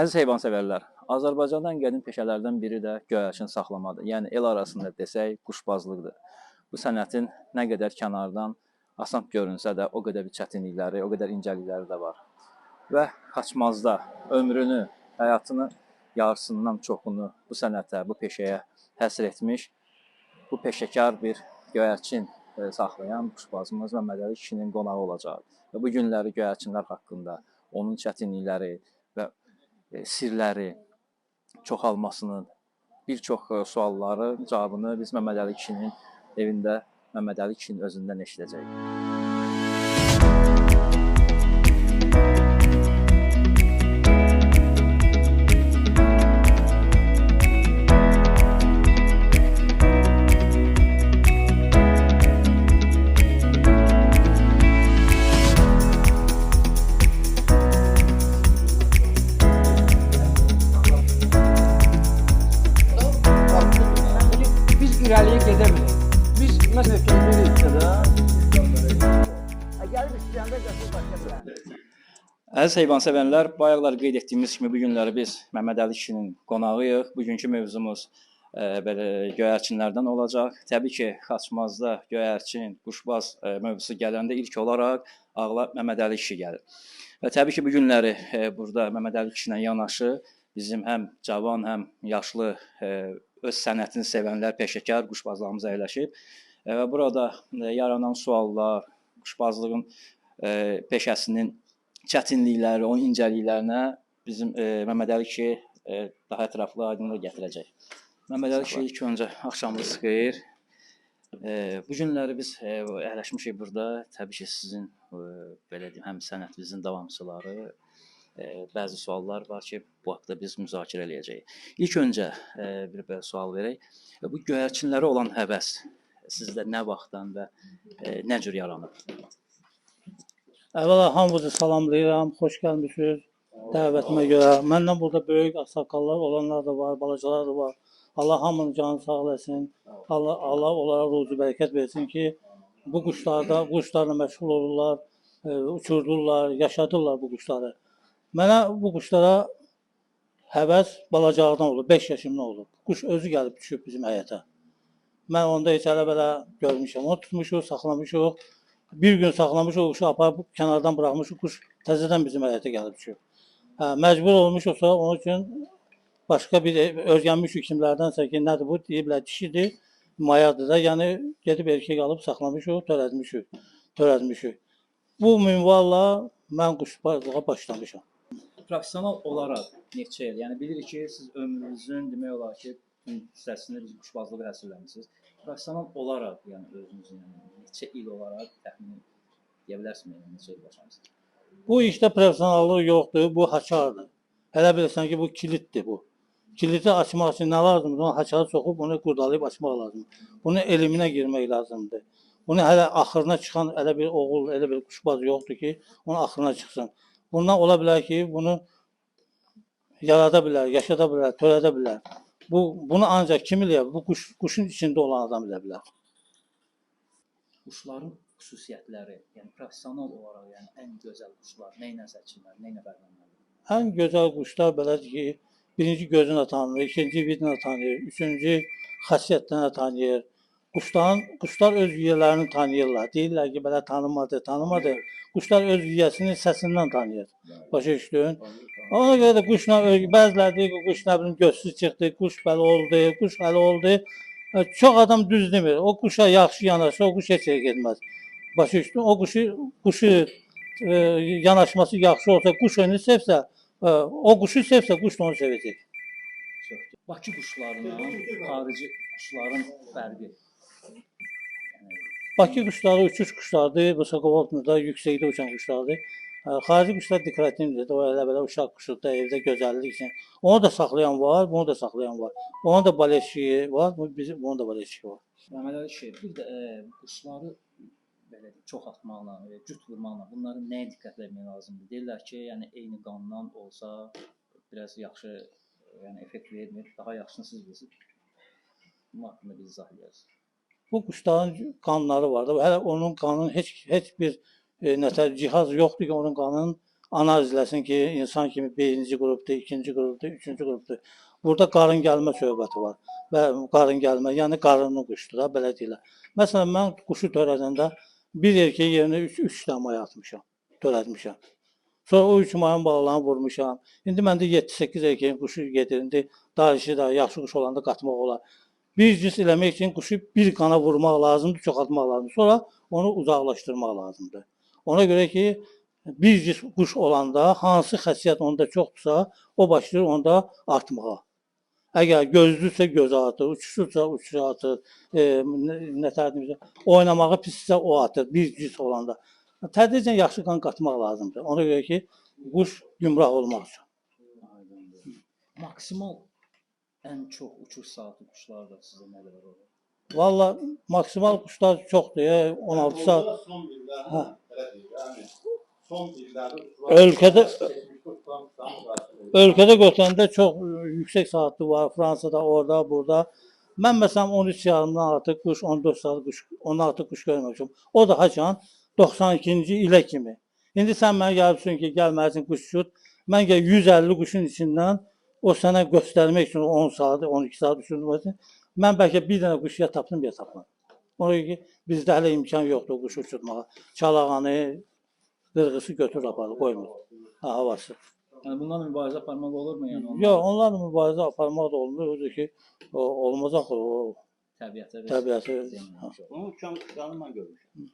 Əziz heyvansevərlər, Azərbaycandan qədim peşələrdən biri də göyərçin saxlamadır. Yəni el arasında desək, quşbazlıqdır. Bu sənətin nə qədər kənardan asan görünsə də, o qədər bir çətinlikləri, o qədər incəlikləri də var. Və Xaçmazda ömrünü, həyatını yarısından çoxunu bu sənətə, bu peşəyə həsr etmiş, bu peşəkar bir göyərçin saxlayan quşbazımız Məmməd Əli kişinin qonağı olacaq. Və bu günləri göyərçinlər haqqında, onun çətinlikləri və sirləri çoxalmasının bir çox sualları, cavabını biz Məmməd Əli kişinin evində, Məmməd Əli kişinin özündən eşidəcəyik. İrəliyə gedə bilir. Biz məsələn bilirik də. Gəlib istəyəndə götür başqa bir. Əziz heyvansevərlər, bayaqlar qeyd etdiyimiz kimi bu günləri biz Məmməd Əli kişinin qonağıyıq. Bugünkü mövzumuz belə göyərçinlərdən olacaq. Təbii ki, Xaçmazda göyərçin, quşbaz mövzusu gələndə ilk olaraq ağla Məmməd Əli kişi gəlir. Və təbii ki, bu günləri burada Məmməd Əli kişi ilə yanaşı bizim həm cavan, həm yaşlı öz sənətini sevənlər, peşəkar quşbazlarımız əyləşib. Və burada yaranan suallar, quşbazlığın peşəsinin çətinlikləri, onun incəliklərinə bizim Məmməd Əli kişi daha ətraflı aydınlıq gətirəcək. Məmməd Əli kişi ilk öncə axşamınız xeyir. Bu günləri biz əyləşmişik burada. Təbii ki, sizin belə deyim, həm sənətinizin davamçıları, bəzi suallar var ki, bu haqda biz müzakirə eləyəcəyik. İlk öncə bir belə sual verək. Bu göyərçinlərə olan həvəs sizdə nə vaxtdan və nə cür yaranıb? Əvvəla hamınızı salamlayıram, xoş gəlmişsiniz dəvətimə görə. Məndən burada böyük ağsaqqallar olanlar da var, balacalar da var. Allah hamının canını sağ eləsin. Allah onlara ruzi bərəkət versin ki, bu quşlarla məşğul olurlar, uçurdurlar, yaşadırlar bu quşları. Mənə bu quşlara həvəs balacaqdan olub, 5 yaşımda olub. Quş özü gəlib düşüb bizim həyətə. Mən onda heç elə-belə görmüşəm. Onu tutmuşuq, saxlamışuq. Bir gün saxlamışuq, quşu aparıb kənardan buraxmışuq, quş təzədən bizim həyətə gəlib düşüb. Məcbur olmuşuqsa, onun üçün başqa bir özgənmişik kimlərdənsə ki, nədir bu? Deyiblər, dişidir, mayadır da. Yəni, gedib erkək alıb saxlamışuq, törətmişik. Bu minvalla mən quşbazlığa başlamışam. Professional olaraq neçə il? Yəni bilirik ki, siz ömrünüzün demək olar ki, hissəsini biz quşbazlığa həsrləmisiniz. Professional olaraq, yəni özünüzün neçə il olaraq təxmin deyə bilərsiniz, neçə il başlamısınız? Bu işdə professionallıq yoxdur, bu haçardır. Elə bilirsən ki, bu kilitdir bu. Kilidi açmaq üçün nə lazımdır? Onu haçarı soxub, onu qurdalayıb açmaq lazımdır. Bunun eliminə girmək lazımdır. Bunu hələ axırına çıxan elə bir oğul, elə bir quşbaz yoxdur ki, onun axırına çıxsın. Bundan ola bilər ki, bunu yarada bilər, yaşada bilər, törədə bilər. Bunu ancaq kim bilir? Bu quşun içində olan adam bilə bilər. Quşların xüsusiyyətləri, yəni professional olaraq, yəni ən gözəl quşlar nə ilə seçilir, nə ilə fərqlənir? Ən gözəl quşlar belədir ki, birinci gözünə tanınır, ikinci vidinə tanıyır, üçüncü xasiyyətlərinə tanıyır. Quşlar öz yiyələrini tanıyırlar. Deyirlər ki, belə tanımadı. Quşlar öz yiyəsinin səsindən tanıyır. Başa düşdün? Ona görə də quşla, bəziləri deyir ki, quş nə bilim gözsüz çıxdı, quş belə oldu, quş elə oldu. Çox adam düz demir. O quşa yaxşı yanaşsa, o quş heç yerə getməz. Başa düşdün? O quşu yanaşması yaxşı olsa, quş onu sevsə, o quşu sevsə, quş da onu sevəcək. Bakı quşlarından xarici quşların fərqi? Bakı quşları uçuş quşlardır, vысоковольtda, yüksəkdə uçan quşlardır. Xarici quşlar dekorativdir, o elə-belə uşaq quşudur, evdə gözəllik üçün. Onu da saxlayan var, bunu da saxlayan var. Onun da baleşiyi var, bunun da baleşiyi var. Məmməd Əli kişi, bir də quşları belə çox atmaqla, cüt vurmaqla bunların nəyə diqqət etmək lazımdır? Deyirlər ki, yəni eyni qandan olsa biraz yaxşı, yəni effekt vermir, daha yaxşısını siz bilirsiniz. Bunun haqqında bir izah edərsiniz. Bu quşların qanları var da, hələ onun qanının heç bir cihaz yoxdur ki, onun qanının analiz eləsin ki, insan kimi birinci qrupdur, ikinci qrupdur, üçüncü qrupdur. Burada qarın gəlmə söhbəti var. Və qarın gəlmə, yəni qarınlı quşdur da, belə deyirlər. Məsələn, mən quşu törədəndə bir erkək yerinə 3 dənə may atmışam, törətmişəm. Sonra o 3 mayın balalarını vurmuşam. İndi məndə 7-8 erkəyin quşu gedir. İndi daha işi də yaxşı quş olanda qatmaq olar. Bir cins eləmək üçün quşu bir qana vurmaq lazımdır, çoxaltmaq lazımdır. Sonra onu uzaqlaşdırmaq lazımdır. Ona görə ki, bir cins quş olanda hansı xəssiyyət onda çoxdursa, o başlayır onda artmağa. Əgər gözlüsə göz atır, uçuşursa uçuş atır, nə tərəfimizə oynamağı pissə o atır, bir cins olanda. Tədricən yaxşı qan qatmaq lazımdır. Ona görə ki, quş gümrah olmaq üçün. Maksimal ən çox uçuş saatı quşlarda sizə nə qədər olur? Valla maksimal quşlar çoxdur, 16 saat. Son illərdə, belə deyək, yəni son illərdə Ölkədə götürəndə çox yüksək saatlı var, Fransada, orada, burada. Mən məsələn 13 yarımdan artıq quş, 14 saat quş, ondan artıq quş görməmişəm. O da haçan 92-ci ilə kimi. İndi sən mənə gəlibsən ki, gəlməlisin quş şut. Mən gəl 150 quşun içindən o sənə göstərmək üçün 10 saat, 12 saat düşünməlisin. Mən bəlkə bir dənə quş ya tapdım, ya tapmadım. Ona görə ki, bizdə hələ imkan yoxdur o quşu uçurtmağa. Çalağanı, qırğısı götür aparır, qoymur. Havası. Yəni bunlarla mübarizə aparmaq olurmu? Yəni Yox, onlarla mübarizə aparmaq da olmur. Odur ki, olmaz axı o təbiəti. Onun canını mən görmüşəm.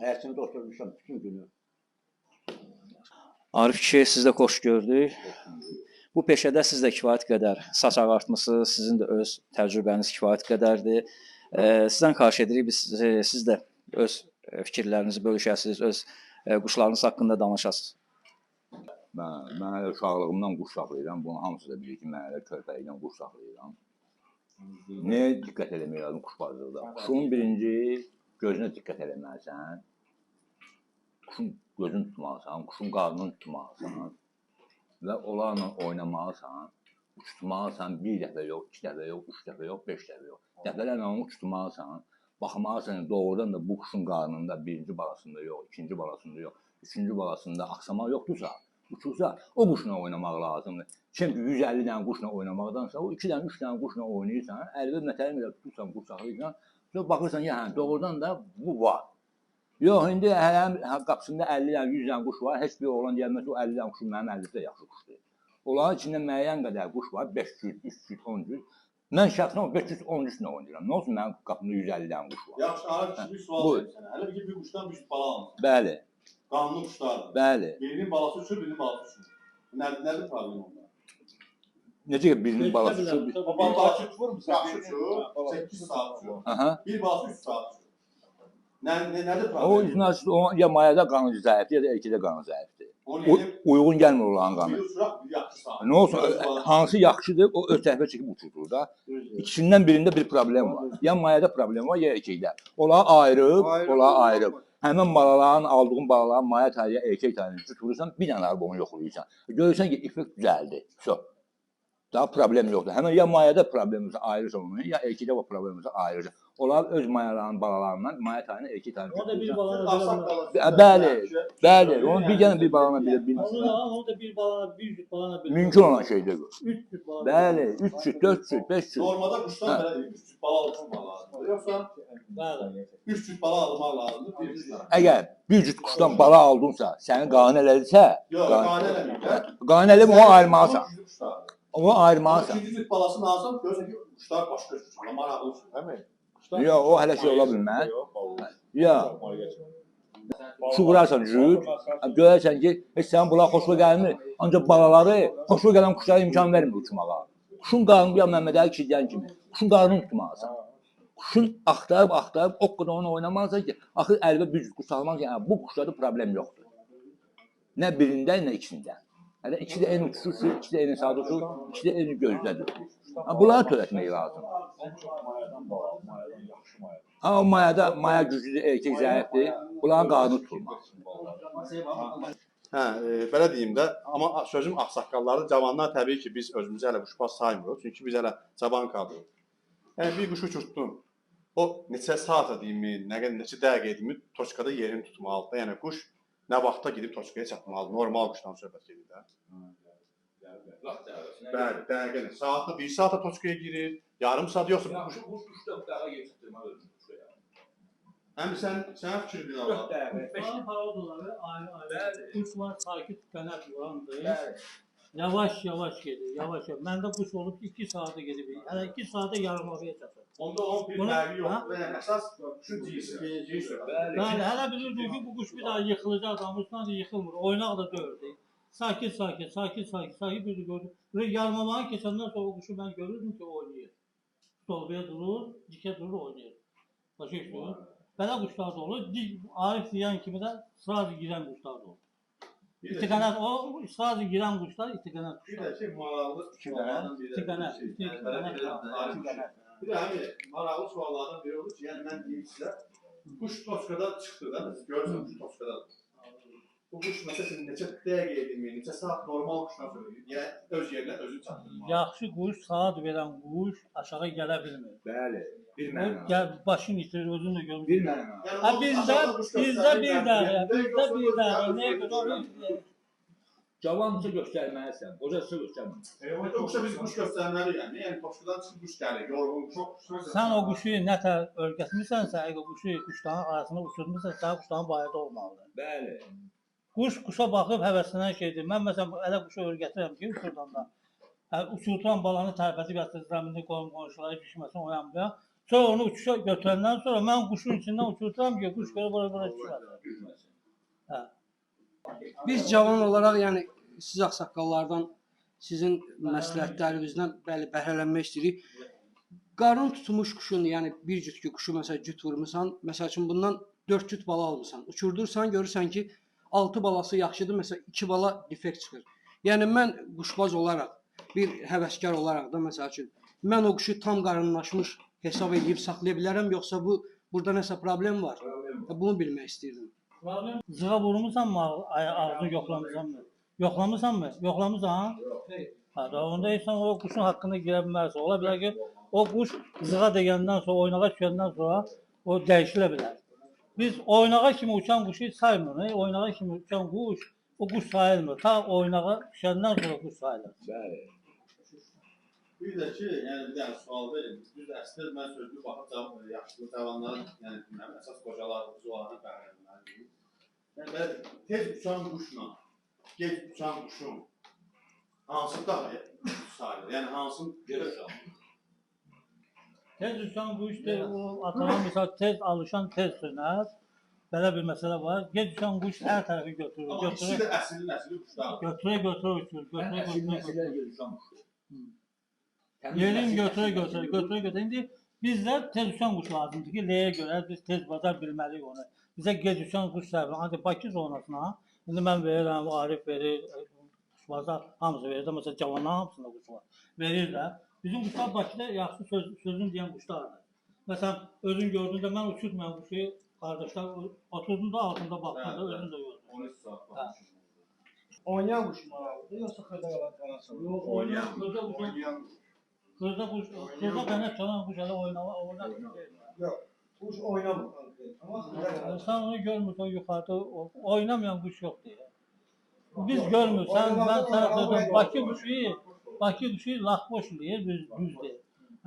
Həyətində oturmuşam bütün günü. Arif kişi, siz də xoş gördük. Bu peşədə siz də kifayət qədər saç ağartmısınız, sizin də öz təcrübəniz kifayət qədərdir. Sizdən xahiş edirik, siz də öz fikirlərinizi bölüşəsiniz, öz quşlarınız haqqında danışasınız. Mən hələ uşaqlığımdan quş saxlayıram. Bunu hamısı da bilir ki, mən hələ körpəlikdən quş saxlayıram. Nəyə diqqət eləmək lazım quşbazlıqda? Quşun birinci gözünə diqqət eləməlisən. Quşun gözünü tutmalısan, quşun qarnını tutmalısan və onlarla oynamalısan. Uçutmalısan bir dəfə yox, 2 dəfə yox, 3 dəfə yox, 5 dəfə yox. Dəfələrlə onu uçutmalısan. Baxmalısan doğrudan da bu quşun qarnında birinci balasında yox, ikinci balasında yox, üçüncü balasında axsama yoxdursa, uçursa o quşla oynamaq lazımdır. Çünki 150 dənə quşla oynamaqdansa o 2 dənə, 3 dənə quşla oynayırsan, əldə mətəlim ilə tutursan, quş saxlayırsan, sonra baxırsan ki, hə, doğrudan da bu var. Yox, indi hələ qapısında 50 dənə, 100 dənə quş var, heç bir oğlan deyəməz ki, o 50 dənə quşun mənim 50 də yaxşı quşdur. Onların içində müəyyən qədər quş var, 500, 300, 10 cür. Mən şəxsən o 510 cürlə oynayıram. Nə olsun mənim qapımda 150 dənə quş var. Yaxşı, Arif, bir sual verim sənə. Hələ bir quşdan bir bala almışsın. Bəli, Qanlı quşlardır. bəli. Birinin balası uçur, birinin balası uçur. Nədir problem onda? Necə ki birinin balası uçur. O balası uçur, yaxşı uçur, 8 saat uçur. Aha. Bir balası 3 saat uçur. Nədir problem? O izin ya mayada qanı zəifdir, ya da erkəkdə qanı zəifdir. Onu yedib, Uyğun gəlmir onların qanı. biri uçuraq, biri yaxşı saat. Nə olsun, hansı yaxşıdır, o öz tərəfə çəkib uçurdur da. İkisindən birində bir problem var. Ya mayada problem var, ya erkəkdə. Onları ayırıb. Həmin balaların, aldığın balaların maya tayıya, erkək tayına tuturursan, bir dənə araba onu yoxlayırsan. Görürsən ki, effekt düzəldi. Daha problem yoxdur. Həmin ya mayada problemimizə ayırırsan onu, ya erkəkdə o problemimizə ayırırsan. Onlar öz mayaların balalarından maya tayına, erkək tayına tuturursan. Bəli. Onu bir dənə bir balana bilmirsən. Onu da bir balana, bir cüt balana bilir. Mümkün olan şeydir bu. 3 cüt balana. Bəli, 3 cüt, 4 cüt, 5 cüt. Normada quşdan belə deyil, 3 cüt bala uçurmaq lazımdır. Yoxsa Bəli. 3 cüt bala almaq lazımdır, bir cüt. Əgər bir cüt quşdan bala aldınsa, səni qane elədirsə, Yox, qane eləməyib. qane elib onu ayırmalısan. Onu ayırmalısan. 2 cüt balasını alsan, görürsən ki, quşlar başqa uçurlar, maraqlı uçurlar. Yox, o hələ şey ola bilməz. Yox. Su qurarsan cüt, görərsən ki, heç sənin bunlar xoşuna gəlmir. Ancaq balaları, xoşuna gələn quşlara imkan vermir uçmağa. Quşun qarnını, ya Məmməd Əli Kirdyan kimi, quşun qarnını tutmalısan. Quşun axtarıb, o qədər onu oynamalısan ki, axır əlbə bir cüt quş almaq ki, bu quşlarda problem yoxdur. Nə birində, nə ikisində. Hələ ikisi də eyni uçuşur, ikisi də eyni saat uçur, ikisi də eyni gözdədir. Bunları törətmək lazımdır. Amma maya güclü erkək zəifdir, bunların qarnı tutulmaz. Hə, belə deyim də, amma sözüm ağsaqqalları, cavanlar təbii ki, biz özümüzü hələ quşbaz saymırıq, çünki biz hələ cavan qaldıq. Yəni bir quş uçurtdun, o neçə saata deyimi, neçə dəqiqə deyimi toçkada yerini tutmalıdır. Yəni quş nə vaxtda gedib Toçkaya çatmalı, normal quşdan söhbət gedir də. Bəli, dəqiqən. Saatda 1 saata Toçkaya girir, yarım saat yoxsa bu quş. Həm sən fikrin ala. Beşli paroldaları ayrı-ayrı. Kuşlar sakit qanat vurandır. Yavaş yavaş gedir, yavaş yavaş. Məndə quş olub 2 saata gedib. Hələ 2 saata yarımavaya çatır. Onda onun bir fərqi yoxdur. Yəni əsas quşun cinsi, Bəli, hələ bilirdik ki, bu quş bir daha yıxılacaq, adamızdan da yıxılmır. Oynaq da döyürdü. Sakit bir gördüm. Böyle yarmamağa keçəndən sonra o quşu mən görürdüm ki, oynayır. Stolbaya durur, dikə durur, oynayır. Başa düşdün? Belə quşlar da olur. Arif deyən kimi də sırası girən quşlar da olur. İtiqanət, o sırası girən quşlar itiqanət Bir quşlar. də ki, maraqlı suallardan biri. İtiqanət. Bir də maraqlı suallardan biri olur ki, yəni mən deyim sizə, quş Toçkada çıxdı da, görürsünüz quş Toçkadadır. Bu quş məsələn neçə dəqiqə edilmir, neçə saat normal quşdan söyləyir. Yəni öz yerinə özü çatdırmalı. Yaxşı quş, saat verən quş aşağı gələ bilmir. Bəli, bir O mənə. gəl başını itirir, özünü də görmür. Bir mənə. Ha bizdə bir dənə, nəyə görə? Cavansa göstərməlisən, qocası göstərməlisən. O quşa biz quş göstərməliyik. Yəni Toçkadan çıxıb quş gəlir, yorğun, çox quş. Sən o quşu nətər öyrətmisənsə, əgər quşu quşların arasında uçurmusan, sənin quşların bayırda olmalıdır. Bəli. Quş quşa baxıb həvəslənən şeydir. Mən məsələn elə quşu öyrətirəm ki, uçurdanda. Uçurturam balanı tərpədib yatırıram, indi qonşuları pişməsin, oyanmayaq. Sonra onu uçuşa götürəndən sonra mən quşun içindən uçurturam ki, quş görə bura düşməsin. Hə. Biz cavan olaraq, yəni siz ağsaqqallardan, sizin məsləhətlərinizdən bəli bəhrələnmək istəyirik. Qarın tutmuş quşun, yəni bir cüt ki, quşu məsələn cüt vurmusan, məsəl üçün bundan 4 cüt bala almısan. Uçurdursan, görürsən ki, 6 balası yaxşıdır, məsələn 2 bala defekt çıxır. Yəni mən quşbaz olaraq, bir həvəskar olaraq da məsəl üçün mən o quşu tam qarınlaşmış hesab edib saxlaya bilərəm, yoxsa burada nəsə problem var? Bunu bilmək istəyirdim. Zığa vurmusanmı, ağzını yoxlamısanmı? Yoxlamısanmı? Yoxlamısan? Ha, da onda insan o quşun haqqında girə bilmərsə, ola bilər ki, o quş zığa degəndən sonra, oynağa düşəndən sonra o dəyişilə bilər. Biz oynağa kimi uçan quşu saymırıq. Oynağa kimi uçan quş, o quş sayılmır. Ta oynağa düşəndən sonra quş sayılır. Bəli. Bir də ki, yəni bir dənə sual verin. Düz əslində mən sözlü baxıb yaşlı cavanların, yəni bilmirəm, əsas qocalar, uzularına bəhrələnməliyik. Yəni belə tez uçan quşla gec uçan quşun hansı daha sayılır? Yəni hansını gec uçan? Tez uçan quş deyil, o atalan misal tez alışan tez sönər. Belə bir məsələ var. Gec uçan quş hər tərəfi götürür. Amma ikisi də əsli quşlar. Götürə uçur. Əsil məsələ gəlişən quşdur. Yerin götürə. İndi bizdə tez uçan quş lazımdır ki, nəyə görə biz tez bacar bilməliyik onu. Bizə gec uçan quş səhvdir. Ancaq Bakı zonasına, indi mən verirəm, Arif verir, quşbazlar hamısı verir. Məsələn, cavanların hamısında quş var. Verir də. Bizim quşlar Bakıda yaxşı sözün deyən quşlardır. Məsələn, özün gördüyündə mən uçurmayan quşu, qardaşlar oturdum da altında baxdım da özüm də gördüm. 13 saat baxmışım. Oynayan quş maraqlıdır, yoxsa xırda qalan qanası? Yox, oynayan Xırda qanat çalan quş hələ oynar deyil. Yox, quş oynamır. Amma xırda qalan. Sən onu görmürsən yuxarıda oynamayan quş yoxdur ya. Biz görmürsən, mən sənə deyirəm, Bakı quşu laxboş deyir, düzdür.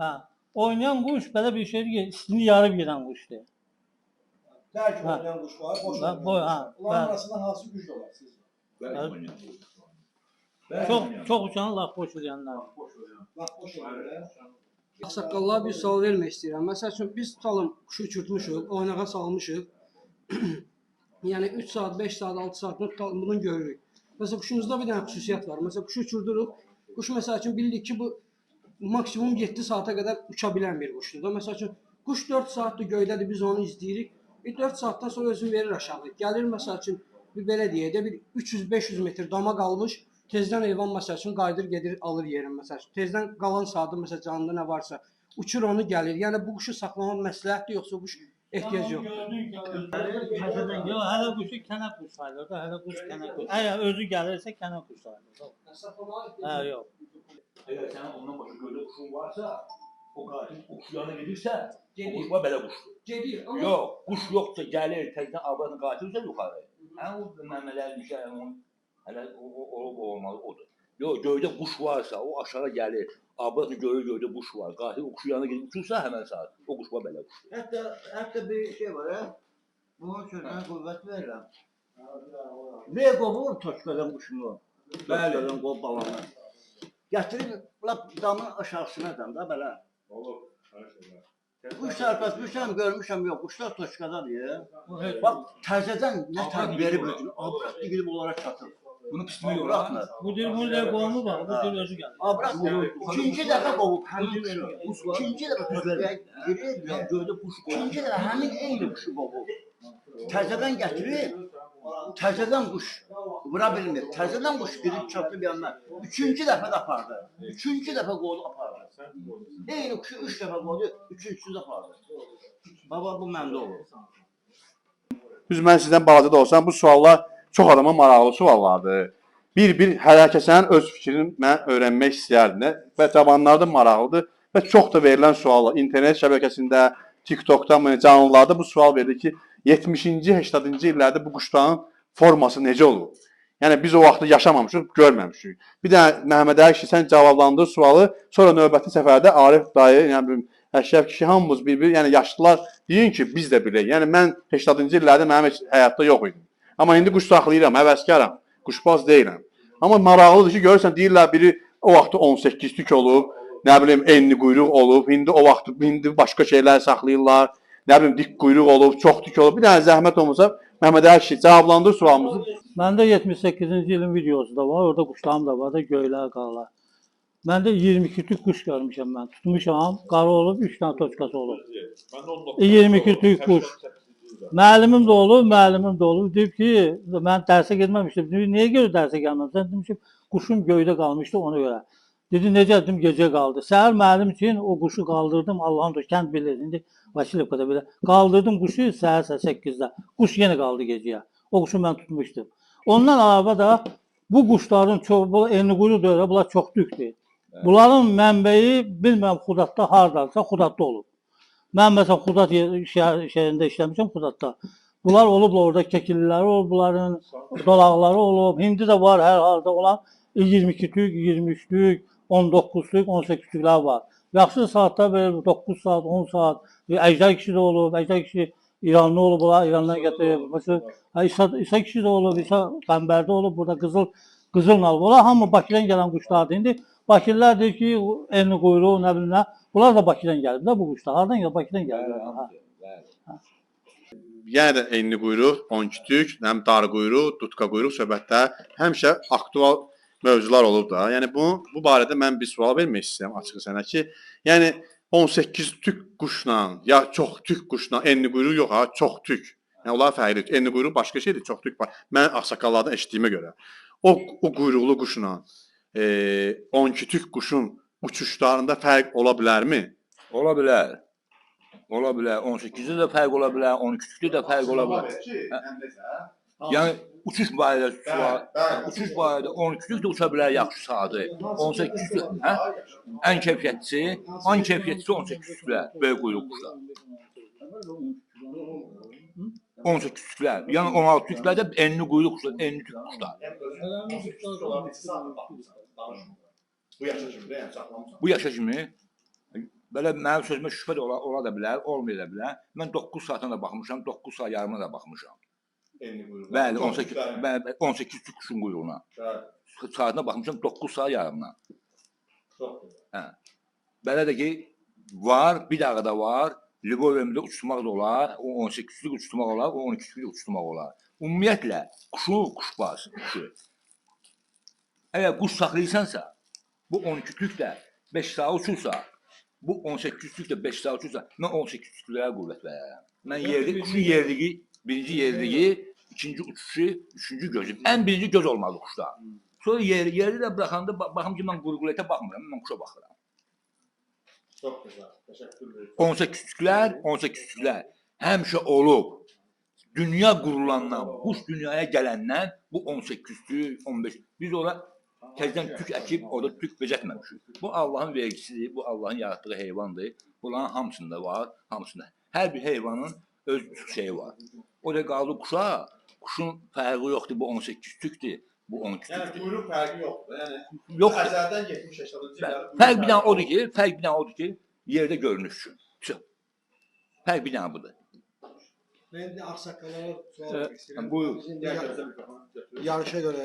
Hə. Oynayan quş belə bir şeydir ki, istini yarıb gedən quşdur. Dərk oynayan quş var, boş oynayan quş var. Onların arasında hansı güc olar sizcə? Çox uçan laxboş deyənlər. Laxboş oynayan. Ağsaqqallara bir sual vermək istəyirəm. Məsəl üçün biz tutalım quşu uçurtmuşuq, oynağa salmışıq. Yəni 3 saat, 5 saat, 6 saat bunu görürük. Məsələn quşumuzda bir dənə xüsusiyyət var. Məsələn quşu uçurduruq. Quş məsəl üçün bildik ki, bu maksimum 7 saata qədər uça bilən bir quşdur da. Məsəl üçün quş 4 saatdır göydədir, biz onu izləyirik. 4 saatdan sonra özünü verir aşağı. Gəlir məsəl üçün bir belə deyək də bir 300-500 metr dama qalmış. Tezdən heyvan məsəl üçün qayıdır, gedir, alır yerin məsəl üçün. Tezdən qalan saatı məsəl canında nə varsa uçur onu gəlir. Yəni bu quşu saxlamaq məsləhətdir yoxsa quş ehtiyac yox. Məsələn, yox, hələ quşu kənə quş sayılır da, hələ quş kənə quş. Əgər özü gəlirsə kənə quş sayılır. Hə, yox. Əgər sənin ondan başqa göydə quşun varsa, o qatil uçuyana gedirsə, o quşma belə quşdur. Gedir, amma Yox, quş yoxsa gəlir, tezdən avranı qatilsə yuxarı. Həm o məmələrin işə hələ olmalı odur. Yox, göydə quş varsa, o aşağı gəlir. Abaq görür göydə quş var. Qatil o quşun yanına gedib uçursa həmən saat o quş var belə quş. Hətta bir şey var ha. Bunun sözünə qüvvət verirəm. Ne qovur Toşqadan quşunu? Toşqadan qov balanı. Gətirib lap damın aşağısına da belə. Olur. Quş tərpətmişəm, görmüşəm, yox, quşlar Toşqadadır ya. Bax, təzədən nə tər verib özünü, abrat digilib onlara çatır. Bunu pismiyor. Abratla. Bu dil burada qonumu var, bu dil özü gəlir. Abrat ikinci dəfə qovub həmin quşu. İkinci dəfə Toşqaya girir, göydə quş qovub. İkinci dəfə həmin eyni quşu qovub. Təzədən gətirib, təzədən quş vura bilmir. Təzədən quş girib çatıb yanına. Üçüncü dəfə də apardı. Üçüncü dəfə qovdu apardı. Eyni quşu üç dəfə qovdu, üçüncüsü də apardı. Baba bu məndə olur. Düz mən sizdən balaca da olsam bu suallar çox adama maraqlı suallardır. Bir hər kəsin öz fikrini mən öyrənmək istəyərdim və cavanlarda maraqlıdır və çox da verilən suallar internet şəbəkəsində, TikTokda, canlılarda bu sual verir ki, 70-ci, 80-ci illərdə bu quşların forması necə olur? Yəni biz o vaxtda yaşamamışıq, görməmişik. Bir də Məhəmməd Əli kişi sən cavablandır sualı, sonra növbəti səfərdə Arif dayı, yəni Əşrəf kişi hamımız bir-bir, yəni yaşlılar deyin ki, biz də bilək. Yəni mən 80-ci illərdə mənim heç həyatda yox idim. Amma indi quş saxlayıram, həvəskaram, quşbaz deyiləm. Amma maraqlıdır ki, görürsən deyirlər biri o vaxtda 18 tük olub, nə bilim enli quyruq olub, indi başqa şeylər saxlayırlar. Nə bilim dik quyruq olub, çox tük olub. Bir dənə zəhmət olmasa Məhəmməd Əli kişi cavablandır sualımızı. Məndə 78-ci ilin videosu da var, orada quşlarım da var da, göylər, qaralar. Məndə 22 tük quş görmüşəm mən. Tutmuşam, qara olub, 3 dənə toçkası olub. 22 tük quş. Müəllimim də olub. Deyib ki, mən dərsə getməmişdim. Niyə görə dərsə gəlməmişsən? Demişim, quşum göydə qalmışdı ona görə. Dedi, necə dedim, gecə qaldı. Səhər müəllim üçün o quşu qaldırdım, Allah'ın da kənd bilir. İndi Vasilevkada belə. Qaldırdım quşu səhər 8-də. Quş yenə qaldı gecəyə. O quşu mən tutmuşdum. Ondan əlavə də bu quşların çox, bu enli quyruq deyil, bunlar çox tükdür. Bunların mənbəyi bilmirəm Xudatda hardansa, Xudatda olub. Mən məsələn Xudat şəhərində işləmişəm, Xudatda. Bunlar olublar orada kekilliləri olub, bunların dolaqları olub. İndi də var hər halda olan 22 tük, 23 tük, 19 tük, 18 tüklər var. Yaxşı saatlar verir, 9 saat, 10 saat. Əjdər kişi də olub, Əjdər kişi İranlı olub, İrandan gətirib. Məsələn, İsa kişi də olub, İsa Qəmbərdə olub, burada qızılın alıb. Onlar hamı Bakıdan gələn quşlardır. İndi Bakılılar deyir ki, enli quyruq, nə bilim nə. Bunlar da Bakıdan gəlib də bu quşlar. Hardan gəlib? Bakıdan gəlib. Yenə də enli quyruq, 12 tük, həm dar quyruq, dutka quyruq söhbətdə həmişə aktual mövzular olub da. Yəni bu barədə mən bir sual vermək istəyirəm açıq sənə ki, yəni 18 tük quşla ya çox tük quşla enli quyruq yox ha, çox tük. Yəni onlar fərqlidir. Enli quyruq başqa şeydir, çox tük var. Mən ağsaqqallardan eşitdiyimə görə o quyruqlu quşla 12 tük quşun uçuşlarında fərq ola bilərmi? Ola bilər. Ola bilər. 18-də də fərq ola bilər, 12-də də fərq ola bilər. Yəni uçuş barədə sual, uçuş barədə 12-lük də uça bilər yaxşı saatı. 18-lük, hə? Ən keyfiyyətlisi 18-lüklər, böyük quyruq quşlar. 18-lüklər, yəni 16-lüklər də enli quyruq quşlar, enli tük quşlar. Bu yaşa kimi yəni saxlamısan. Bu yaşa kimi belə mənim sözümə şübhə də ola da bilər, olmaya da bilər. Mən 9 saatına da baxmışam, 9 saat yarımına da baxmışam. Enli quyruq. Bəli, 18 tük quşun quyruğuna. Saatına baxmışam 9 saat yarımına. Çox. Hə. Belə də ki, var, bir dəqiqə də var. Ligovemdə uçurmaq da olar, o 18-lük uçurmaq olar, o 12-lük uçurmaq olar. Ümumiyyətlə, quşbaz, quşu. Əgər quş saxlayırsansa, bu 12-lük də 5 saat uçursa, bu 18-lük də 5 saat uçursa, mən 18-lüklərə qüvvət verərəm. Mən quşun yerliyi, birinci yerliyi, ikinci uçuşu, üçüncü gözü. Ən birinci göz olmalı quşda. Sonra yerli də bıraxanda, baxım ki, mən qurquletə baxmıram, mən quşa baxıram. Çox gözəl. Təşəkkür edirəm. 18-lüklər həmişə olub. Dünya qurulandan, quş dünyaya gələndən bu 18-lük, 15. Biz ora təzədən tük əkib, orada tük becətməmişik. Bu Allahın vergisidir, bu Allahın yaratdığı heyvandır. Bunların hamısında var, hamısında. Hər bir heyvanın öz şeyi var. O da qaldı quşa, Quşun fərqi yoxdur. Bu 18 tükdür, bu 12 Yəni tükdür. quyruq fərqi yoxdur. Yəni Yoxdur. əzəldən 70-80-ci illərin Fərq bir dənə odur ki, yerdə görünüş üçün. Çox. Fərq bir dənə budur. Mən də ağsaqqallara sual vermək istəyirəm. Buyur. Biz indi yarışa görə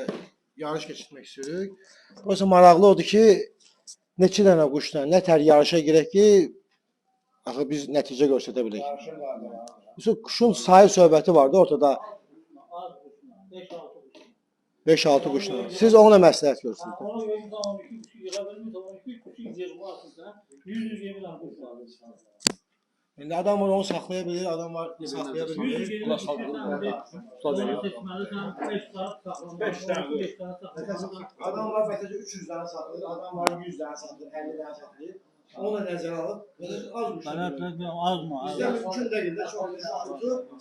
yarış keçirmək istəyirik. Prosta maraqlı odur ki, neçə dənə quşla nə tər yarışa girək ki, axı biz nəticə göstərə bilək. Mesela quşun sayı söhbəti vardı ortada 5-6 quşla. Siz ona məsləhət görürsünüz. Ona görə ki, 12 kişi yığa bilmir, 12 kişi yığma atırsa 100-120 dənə quş var. İndi adam var onu saxlaya bilir, adam var saxlaya bilmir. 120 kişi seçməlisən, 5 saat saxlamaq. 5 dənə saxlamaq. Adam var məsələn 300 dənə saxlayır, adam var 100 dənə saxlayır, 50 dənə saxlayır. Onu nəzərə alıb, az quş. Az mı? Bizdə mümkün deyil də çox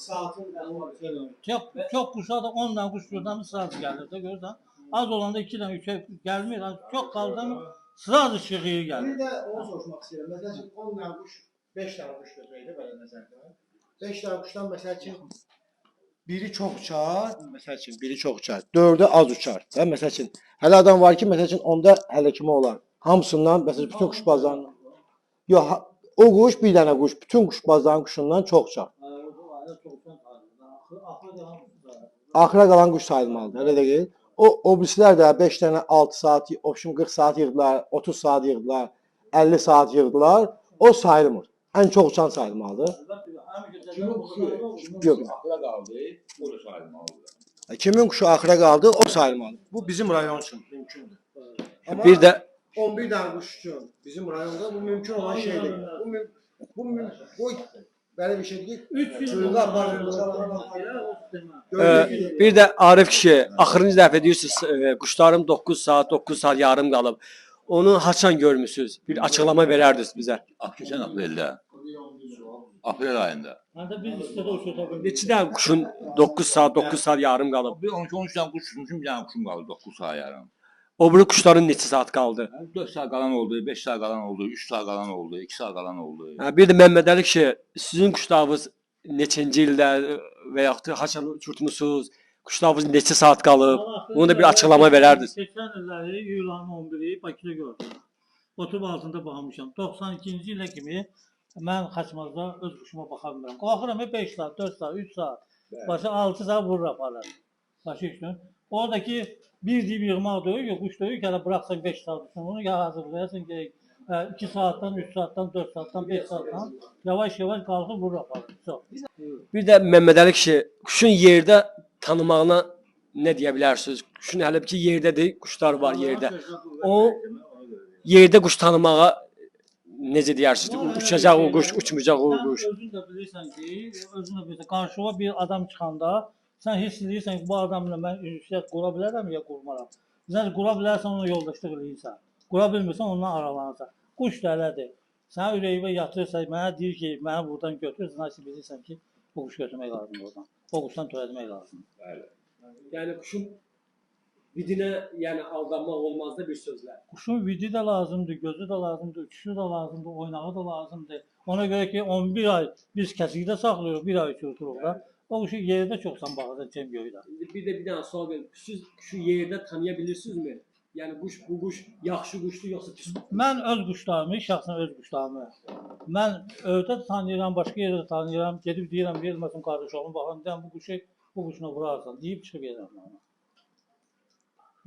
saatın Çox quşa da 10 dənə quş buradan sırası gəlir də görürsən. Az olanda 2 dənə 3 gəlmir. Çox qaldı mı sırası şığıyı gəlir. Bir də onu soruşmaq istəyirəm. Məsələn 10 dənə quş, 5 dənə quş götürək də belə nəzərdə. 5 dənə quşdan məsələn biri çox uçar, məsələn biri çox uçar, 4-ü az uçar. Və məsələn hələ adam var ki, məsələn onda hələ kimi olar. Hamısından məsələn bütün quşbazların yox, o quş bir dənə quş, bütün quşbazların quşundan çox uçar. Axıra qalan quş sayılmalıdır, elə deyil. O birisilər də 5 dənə 6 saat, option 40 saat yığdılar, 30 saat yığdılar, 50 saat yığdılar. O sayılmır. Ən çox uçan sayılmalıdır. Yox. Axıra qaldı, o da sayılmalıdır. Kimin quşu axıra qaldı, o sayılmalıdır. Bu bizim rayon üçün mümkündür. Amma Bir də 11 dənə quş üçün bizim rayonda bu mümkün olan şey deyil. Bu belə bir şeydir ki, 3 quyruğa aparır. Bir də Arif kişi, axırıncı dəfə deyirsiniz, quşlarım 9 saat yarım qalıb. Onu haçan görmüsünüz? Bir açıqlama verərdiniz bizə. Keçən apreldə, aprel ayında. Məndə biz istədə uçurda bildik. Neçə dənə quşun 9 saat yarım qalıb? Bir 12-13 dənə quş tutmuşum, bir dənə quşum qaldı 9 saat yarım. O biri quşların neçə saat qaldı? 4 saat qalan oldu, 5 saat qalan oldu, 3 saat qalan oldu, 2 saat qalan oldu. Bir də Məmmədəli kişi, sizin quşlarınız neçənci ildə və yaxud da haçan uçurtmusunuz? Quşlarınız neçə saat qalıb? Bunu da bir açıqlama verərdiniz. Keçən illəri iyulun 11-i Bakıda gördüm. Oturub altında baxmışam. 92-ci ilə kimi mən Xaçmazda öz quşuma baxa bilmirəm. Qalxıram 5 saat, 4 saat, 3 saat. Başa 6 saat vurur aparır. Başı üçün. Oradakı bir deyib yığmaq deyil, yox quş deyil ki, hələ buraxsan 5 saat üçün onu ya hazırlayasın gerək 2 saatdan, 3 saatdan, 4 saatdan, 5 saatdan yavaş-yavaş qalxıb vurur aparır. Çox. Bir də Məmmədəli kişi, quşun yerdə tanımağına nə deyə bilərsiniz? Quşun hələ ki yerdədir, quşlar var yerdə. O yerdə quş tanımağa necə deyirsiniz? Uçacaq o quş, uçmayacaq o quş. Sən özün də bilirsən ki, özün də bilirsən, qarşıma bir adam çıxanda sən hiss edirsən ki, bu adamla mən ünsiyyət qura bilərəm ya qurmaram. Sən qura bilərsən, ona yoldaşlıq eləyirsən. Qura bilmirsən, ondan aralanırsan. Quş da elədir. Sən ürəyimə yatırırsa, mənə deyir ki, məni buradan götür, sən bilirsən ki, bu quş götürmək lazımdır oradan. O quşdan törətmək lazımdır. Bəli. Yəni quşun vidinə, yəni aldanmaq olmaz da bir sözlə. Quşun vidi də lazımdır, gözü də lazımdır, uçuşu da lazımdır, oynağı da lazımdır. Ona görə ki, 11 ay biz kəsikdə saxlayırıq, 1 ay uçurturuq da. O quşu yerdə çoxsan baxacaq cəm göydə. Bir də bir dənə sual verin. Siz quşu yerdə tanıya bilirsinizmi? Yəni bu quş yaxşı quşdur yoxsa pis? Mən öz quşlarımı, şəxsən öz quşlarımı mən evdə tanıyıram, başqa yerdə tanıyıram. Gedib deyirəm, verməsin qardaşımın baxın, deyirəm bu quşuna vurarsan, deyib çıxıb gedirəm ona.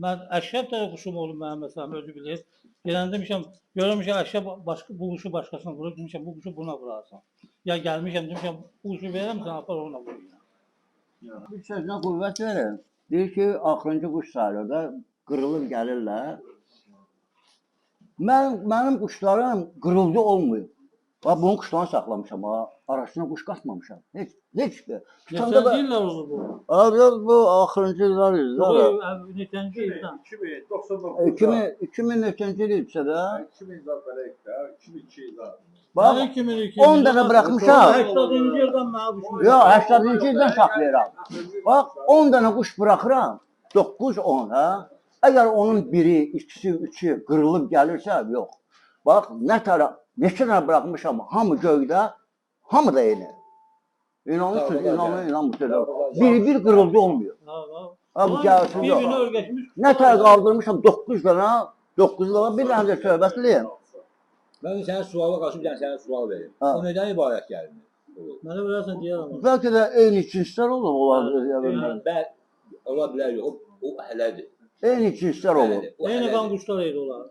Mən əşrəf də quşum olub mənim məsələn özü bilir. Gələndə demişəm, görmüşəm əşrəf bu quşu başqasına vurur, demişəm bu quşu buna vurarsan. Ya gəlmişəm demişəm bu quşu verirəm sən apar ona vur. Bir sözünə qüvvət verin. Deyir ki, axırıncı quş sayılır qırılıb gəlirlər. Mənim quşlarım qırıldı olmuyor. Bax bunun quşlarını saxlamışam ha. Arasına quş qatmamışam. Heç bir. Neçənci illər olur bu? Abi bu axırıncı illər idi. Neçənci ildən? 2000 neçənci il isə də. 2000 zat belə də, 2002 zat. Bax 10 dənə buraxmışam. 80-ci ildən mənim quşum. Yox, 80-ci ildən saxlayıram. Bax 10 dənə quş buraxıram. 9-10 hə. Əgər onun biri, ikisi, üçü qırılıb gəlirsə, yox. Bax, neçə dənə buraxmışam, hamı göydə, hamı da eyni. İnanırsınız, inanmırsınız. Bir qırıldı olmuyor. Ha bu gəlsin yox. Bir-birini örgəşmiş. Nə tər qaldırmışam 9 dənə, 9 dənə bir dənə də söhbətliyim. Mən sənə suala qarşı bir dənə sənə sual verim. Ha. O nədən ibarət gəldi? Mənə verərsən deyərəm. Bəlkə də eyni cinslər olar. Bəli, ola bilər yox. O hələdir. Eyni cinslər olur. O Eyni hələdir. qan quşlar idi onlar.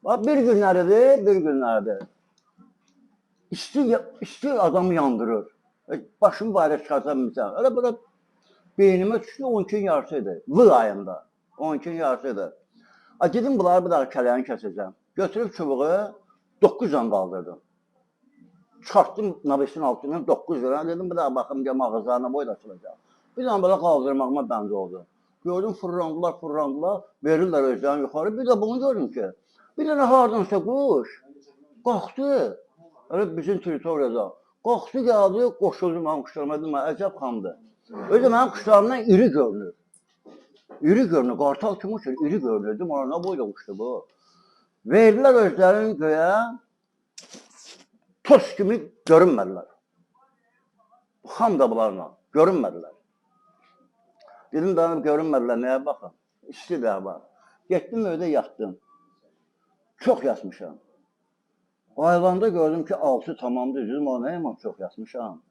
Bax bir günləridir. İsti adamı yandırır. Başımı bayrağa çıxarsam misal. Elə belə beynimə düşdü 12 yarısı idi. V ayında. 12 yarısı idi. Dedim bunları bir daha kələyəni kəsəcəm. Götürüb çubuğu 9 can qaldırdım. Çıxartdım nabesin altından 9 lira. Dedim bir daha baxım ki mağazalarına boyda açılacaq. Bir daha belə qaldırmağıma bənd oldu. Gördüm fırlandılar, verirlər özlərini yuxarı. Bir də bunu gördüm ki, bir dənə hardansa quş qalxdı. Öyle bizim teritoriyada. Qalxdı gəldi, qoşuldu mənim quşlarıma. Dedim, əcəb xamdır. Öyle mənim quşlarımdan iri görünür. İri görünür, qartal kimi uçur, iri görünür. Dedim, ona nə boyda quşdur bu? Verdilər özlərini göyə, toz kimi görünmədilər. Xam da bunlarla, görünmədilər. Dedim, benim görünmədilər, nəyə baxın? İsti də var. Getdim, evdə yatdım. Çox yatmışam. Ayılanda gördüm ki, 6 tamamdır. Dedim, o nəyəm, çox yatmışam.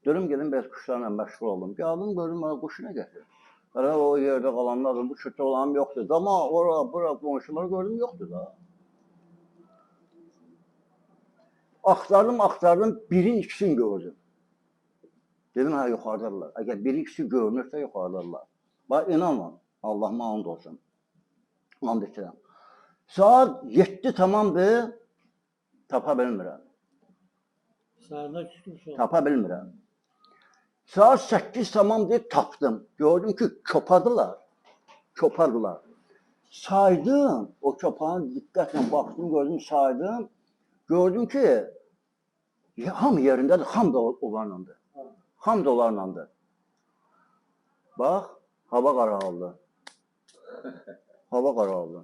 Dedim, gedim, biraz quşlarla məşğul oldum. Gəldim, gördüm, bana quşu nə gətir? Hələ o yerdə qalanlar, bu çürtdə olanım yoxdur. Ama ora, bura, qonşuları gördüm, yoxdur da. Axtardım, birin ikisini gördüm. Dedim, hə, yuxarıdırlar. Əgər birin ikisi görünürsə, yuxarıdırlar. Bax, inanın, Allahıma and olsun. And edirəm. Saat 7 tamamdır, tapa bilmirəm. Səhərdə küçülmüşəm. Tapa bilmirəm. Saat 8 tamamdır, tapdım. Gördüm ki, çopardılar. Saydım, o çopanı diqqətlə baxdım, gördüm, saydım. Gördüm ki, hamı yerindədir, ham da onlarlandır. Ham da onlarlandır. Bax, hava qaraldı. Hava qaraldı.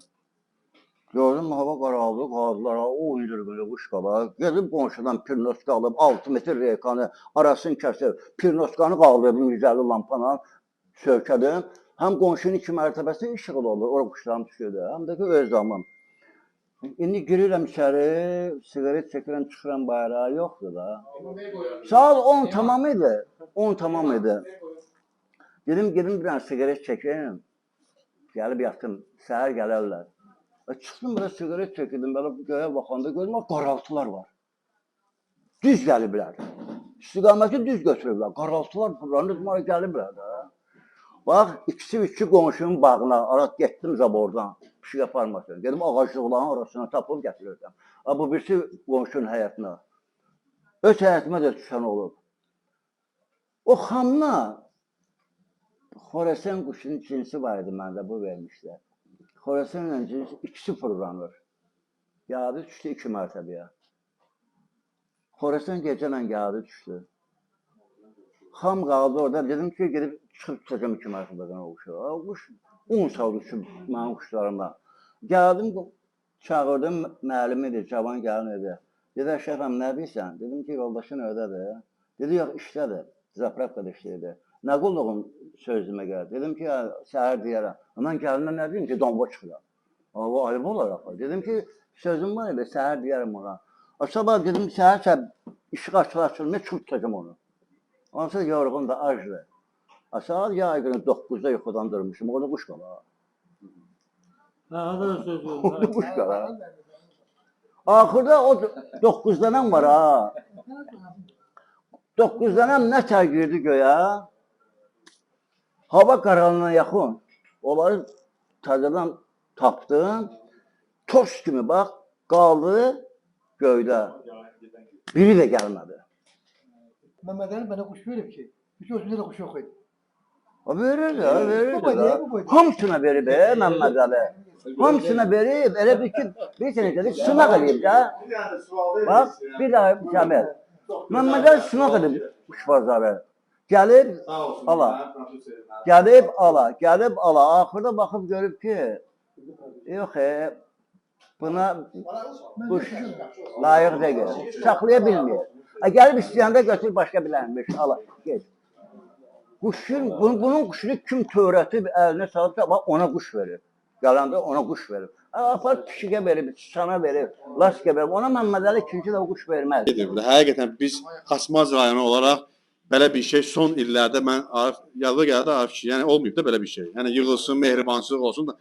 Gördüm, hava qaraldı, qaldılar, o indir belə quş qala. Gedib qonşudan pirnoska alıb, 6 metr reykanı arasını kəsib, pirnoskanı qaldırdım 150 lampanla sökədim. Həm qonşunun 2 mərtəbəsi işıqlı olur, orada quşlarım düşürdü, həm də ki, öz damım. İndi girirəm içəri, sigaret çəkirəm, çıxıram bayrağa, yoxdur da. Saat 10 tamam idi, 10 tamam idi. Dedim, gedim bir dənə sigaret çəkeyim, gəlib yatım, səhər gələrlər. Çıxdım, belə sigaret çəkirdim, belə göyə baxanda gördüm, qaraltılar var. Düz gəliblər. İstiqaməti düz götürüblər, qaraltılar fırlanır, gəliblər də. Bax, ikisi qonşunun bağına, arat getdim zabordan, bir şey yaparmasın. Gedim ağaclıqların arasına tapıb gətirirdim. Bu birisi qonşunun həyətinə. Öz həyətimə də düşən olub. O xamla, Xorasan quşunun cinsi var idi məndə, bu vermişlər. Xorasanla cinsi ikisi fırlanır. Gəldi, düşdü 2 mərtəbəyə. Xorasan gecələn gəldi, düşdü. Xam qaldı orada, dedim ki, gedib çıxıb tutacam 2 mərtəbədən o quşu. O quş 10 saat uçub mənim quşlarıma. Gəldim, çağırdım, müəllim idi, cavan gəlin idi. Dedi, şəfəm, nə bilirsən? Dedim ki, yoldaşın öydədir. Dedi, yox, işlədir, zapravkada işləyirdi. Nə qulluğun sözümə gəldi. Dedim ki, səhər deyərəm. Mən gəlinə nə deyim ki, donba çıxıram. O ayıb olaraq. Dedim ki, sözüm var idi, səhər deyərəm ona. Sabah dedim, səhər işıq açılır, çıxıb tutacam onu. Ondan yorğun da acdır. Saat yay günü 9-da yuxudan durmuşum, orada quş qala. Hə, da söz Orada quş qala. Axırda o 9 dənəm var ha. 9 dənəm nə tər girdi göyə? Hava qaralığına yaxın. Onları təzədən tapdım. Toz kimi bax, qaldı göydə. Biri də gəlmədi. Mehmet Ali bana kuş verip ki, hiç özünde de kuş yok idi. Verirdi. Bu boyda. Hamısına verib, Mehmet Ali. Hamısına verib, elə bir ki, bir sənə dedik, sınaq edib də. Bir dənə sual Bax, bir daha mükəmməl. Mehmet Ali sınaq edib quş bazarı. Gəlib, ala. Gəlib, ala. Axırda baxıb görüb ki, yox, buna quş layiq deyil, saxlaya bilmir. Gəlib istəyəndə götür başqa bilənmiş. Ala, get. Bunun quşunu kim törətib əlinə salıbsa, ona quş verir. Qalanda ona quş verir. Apar pişiyə verib, sana verir, laskə verir. Ona Məmmədəli ikinci də quş verməz. Həqiqətən biz Xaçmaz rayonu olaraq belə bir şey son illərdə mən yadva gəldi Arif ki, yəni olmayıb da belə bir şey. Yəni yığılsın, mehribançılıq olsun da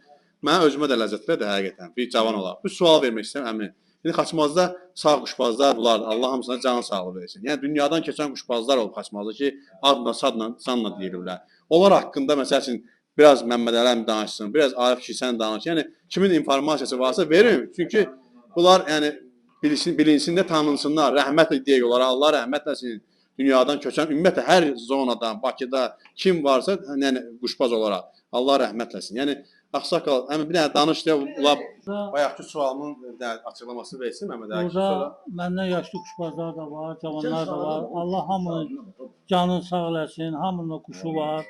mənə özümə də ləzzət verdi həqiqətən. Bir cavan olaraq. Bir sual vermək istəyirəm əmin. İndi Xaçmazda sağ quşbazlar bunlar. Allah hamısına can sağlığı versin. Yəni dünyadan keçən quşbazlar olub Xaçmazda ki, adla, sanla deyirlər. Onlar haqqında məsəl üçün biraz Məmmədəli əmi danışsın, biraz Arif ki sən danış. Yəni kimin informasiyası varsa verin. Çünki bunlar yəni bilinsinlər, tanınsınlar. Rəhmətlə deyək onlara. Allah rəhmət eləsin. Dünyadan köçən ümumiyyətlə hər zonadan, Bakıda kim varsa, yəni quşbaz olaraq Allah rəhmət eləsin. Yəni Ağsaqqal, əmi bir dənə danış deyə bayaqki sualımın açıqlaması versin Məmməd Əli. Burada məndən yaşlı quşbazlar da var, cavanlar da var. Allah hamının canını sağ eləsin, hamının quşu var.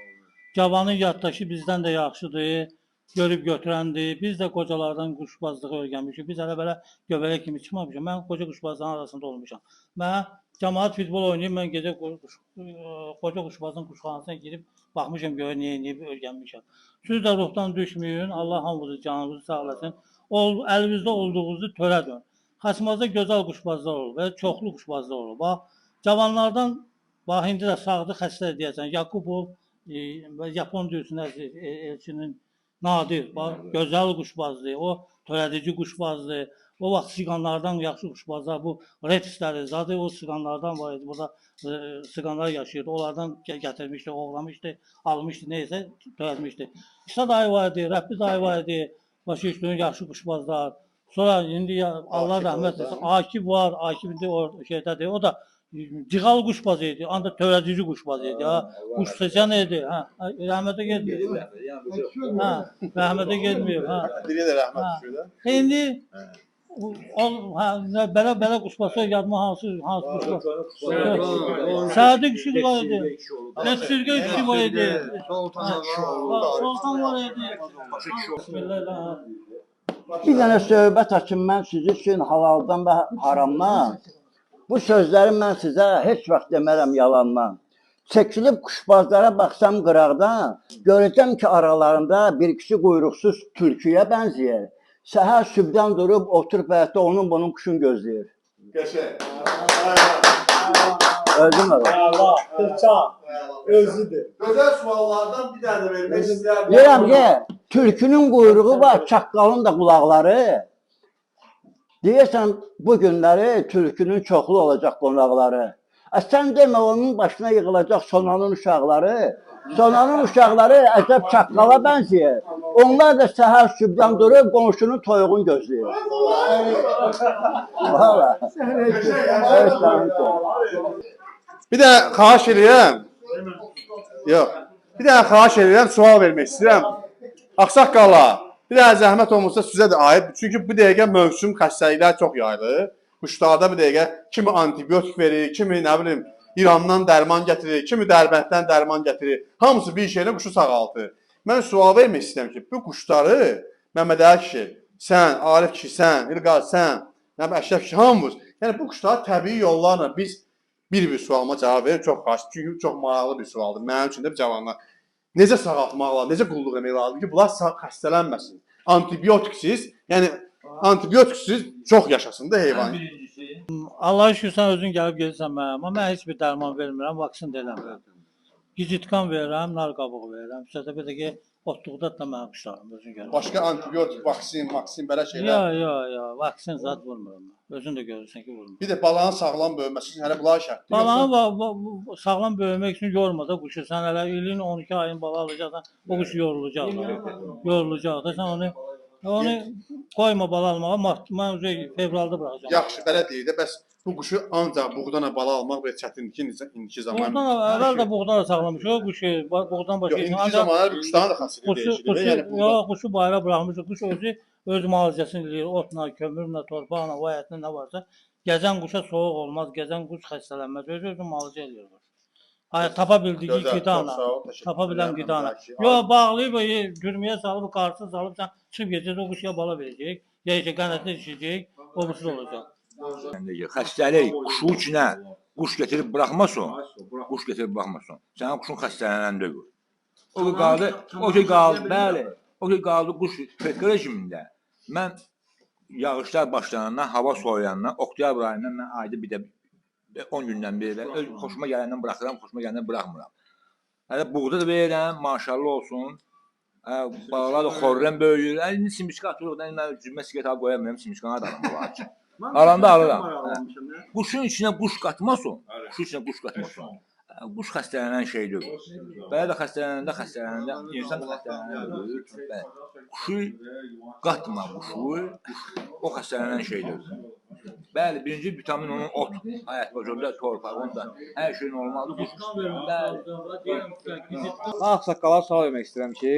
Cavanın yaddaşı bizdən də yaxşıdır, görüb götürəndir. Biz də qocalardan quşbazlığı öyrənmişik. Biz hələ belə göbələk kimi çıxmamışıq. Mən qoca quşbazların arasında olmuşam. Mən cəmaət futbol oynayıb, mən gecə qoca quşbazın quşxanasına girib baxmışam, görür, neyiniyib, öyrənmişəm. Siz də ruhdan düşməyin, Allah hamınızı canınızı sağ eləsin. Əlimizdə olduğunuzu törədin. Xaçmazda gözəl quşbazlar olur və çoxlu quşbazlar olur. Bax, cavanlardan, bax, indi də sağdı xəstə deyəsən, Yakupov, Yapon düzünün elçinin Nadir, bax, gözəl quşbazdır, o törədici quşbazdır. O vaxt siqanlardan yaxşı quşbazlar, bu retisləri, zadı o siqanlardan var idi, burada siqanlar yaşayırdı, onlardan gətirmişdi, oğlamışdı, almışdı, neysə törətmişdi. İsa dayı var idi, Rəbbi dayı var idi, başı üstünün yaxşı quşbazlar. Sonra indi Allah rəhmət etsin, Akif var, Akif indi o şeydədir, o da Ciğal quşbazı idi, ancaq törədici quşbazı idi. Quş seçən idi. Rəhmətə getmir. Rəhmətə getmir. Diliyə də rəhmət düşür də. İndi belə quşbazlar yadıma hansı quşbaz? Sədi kişi var idi. Letsirgə kişi var idi. Sultan var idi. Bir dənə söhbət açım mən siz üçün halaldan və haramdan. Bu sözləri mən sizə heç vaxt demərəm yalandan. Çəkilib quşbazlara baxsam qıraqdan, görəcəm ki, aralarında bir ikisi quyruqsuz tülküyə bənzəyir. Səhər sübdən durub, oturub həyətdə onun bunun quşun gözləyir. Qəşəng. Öldüm öyle. Özüdür. Gözəl suallardan bir dənə də vermək istəyirəm. Deyirəm ki, tülkünün quyruğu var, çaqqalın da qulaqları. Deyirsən, bu günləri tülkünün çoxlu olacaq qonaqları. Sən demə, onun başına yığılacaq sonanın uşaqları. Sonanın uşaqları əcəb çaqqala bənzəyir. Onlar da səhər sübdən durub qonşunun toyuğunu gözləyir. Valla. Bir dənə xahiş edirəm. Yox. Bir dənə xahiş edirəm, sual vermək istəyirəm. Ağsaqqala, bir dənə zəhmət olmasa sizə də aid. Çünki bu dəqiqə mövsüm xəstəliklər çox yayılır. Quşlarda bir dəqiqə kimi antibiotik verir, kimi nə bilim İrandan dərman gətirir, kimi Dərbənddən dərman gətirir. Hamısı bir şeylə quşu sağaltır. Mən sual vermək istəyirəm ki, bu quşları Məmməd Əli kişi, sən, Arif kişi, sən, İlqar, sən, Əşrəf kişi, hamımız. Yəni bu quşları təbii yollarla biz bir sualıma cavab verin. Çox xahiş, çünki çox maraqlı bir sualdır. Mənim üçün də bir cavanlar. Necə sağaltmaq lazım, necə qulluq etmək lazım ki, bunlar xəstələnməsin. Antibiotiksiz, yəni antibiotiksiz çox yaşasın da heyvan. Allah şükür sən özün gəlib gelirsən mənə, amma mən heç bir dərman vermirəm, vaksin da eləmirəm. Gicitkan verirəm, nar qabığı verirəm. Üstədə bir də ki, otluqda da mənim quşlarım özün gəlib. Başqa antibiotik, vaksin belə şeylər. Yox, vaksin zat vurmuram mən. Özün də görürsən ki, vurmuram. Bir də balanın sağlam böyüməsi üçün hələ bunlar şərtdir. Balanı sağlam böyümək üçün yorma da quşu. Sən hələ ilin 12 ayın bala alacaqsan, o quş yorulacaq. Yorulacaq da sən onu qoyma bala almağa, mən fevralda buraxacağam. Yaxşı, belə deyil də, bəs bu quşu ancaq buğdana bala almaq bir çətindir ki, indiki zaman. Buğdan, əvvəl də buğdan da saxlamışıq, o quşu, buğdan başqa. Yox, indiki zamanlar bir quşların da xassiliyi dəyişir. Yox, quşu bayra buraxmışıq, quş öz müalicəsini eləyir, otla, kömürlə, torpaqla, o həyətlə nə varsa. Gəzən quşa soğuq olmaz, gəzən quş xəstələnməz, özü müalicə eləyir. Tapa bildiyi qidana, tapa bilən qidana. Yox, bağlayıb, gürməyə salıb, qarşısına salıb, sən çıxıb gedəcək, o quşya bala verəcək, ya qənətlə içəcək, o quşlu olacaq. Xəstəlik quşu üçün Quş getirib buraxmasın. Quş getirib buraxmasın. Sənin quşun xəstələnəndə gör. O ki qaldı, bəli. O ki qaldı quş petka rejimində. Mən yağışlar başlayandan, hava soyuyandan, oktyabr ayından mən ayda bir də 10 gündən beri öz xoşuma gələndən buraxıram, xoşuma gələndən buraxmıram. Hələ buğda da verirəm, maşallah olsun. Balalar da xorrən böyüyür. İndi simişka atırıqdan mən cümlə siqet al qoyamıyorum, simişkana da alım var ki. Alanda alıram. Quşun içinə quş qatmasın. Quşun içinə quş qatmasın. Quş xəstələnən şeydir. Belə də xəstələnəndə insan da xəstələnəndə. Quşu qatma quşu, o xəstələnən şeydir. Bəli, birinci vitamin onun ot, həyat vücudda, torpağında, hər şey normaldır. Ağsaqqala sağ vermək istəyirəm ki,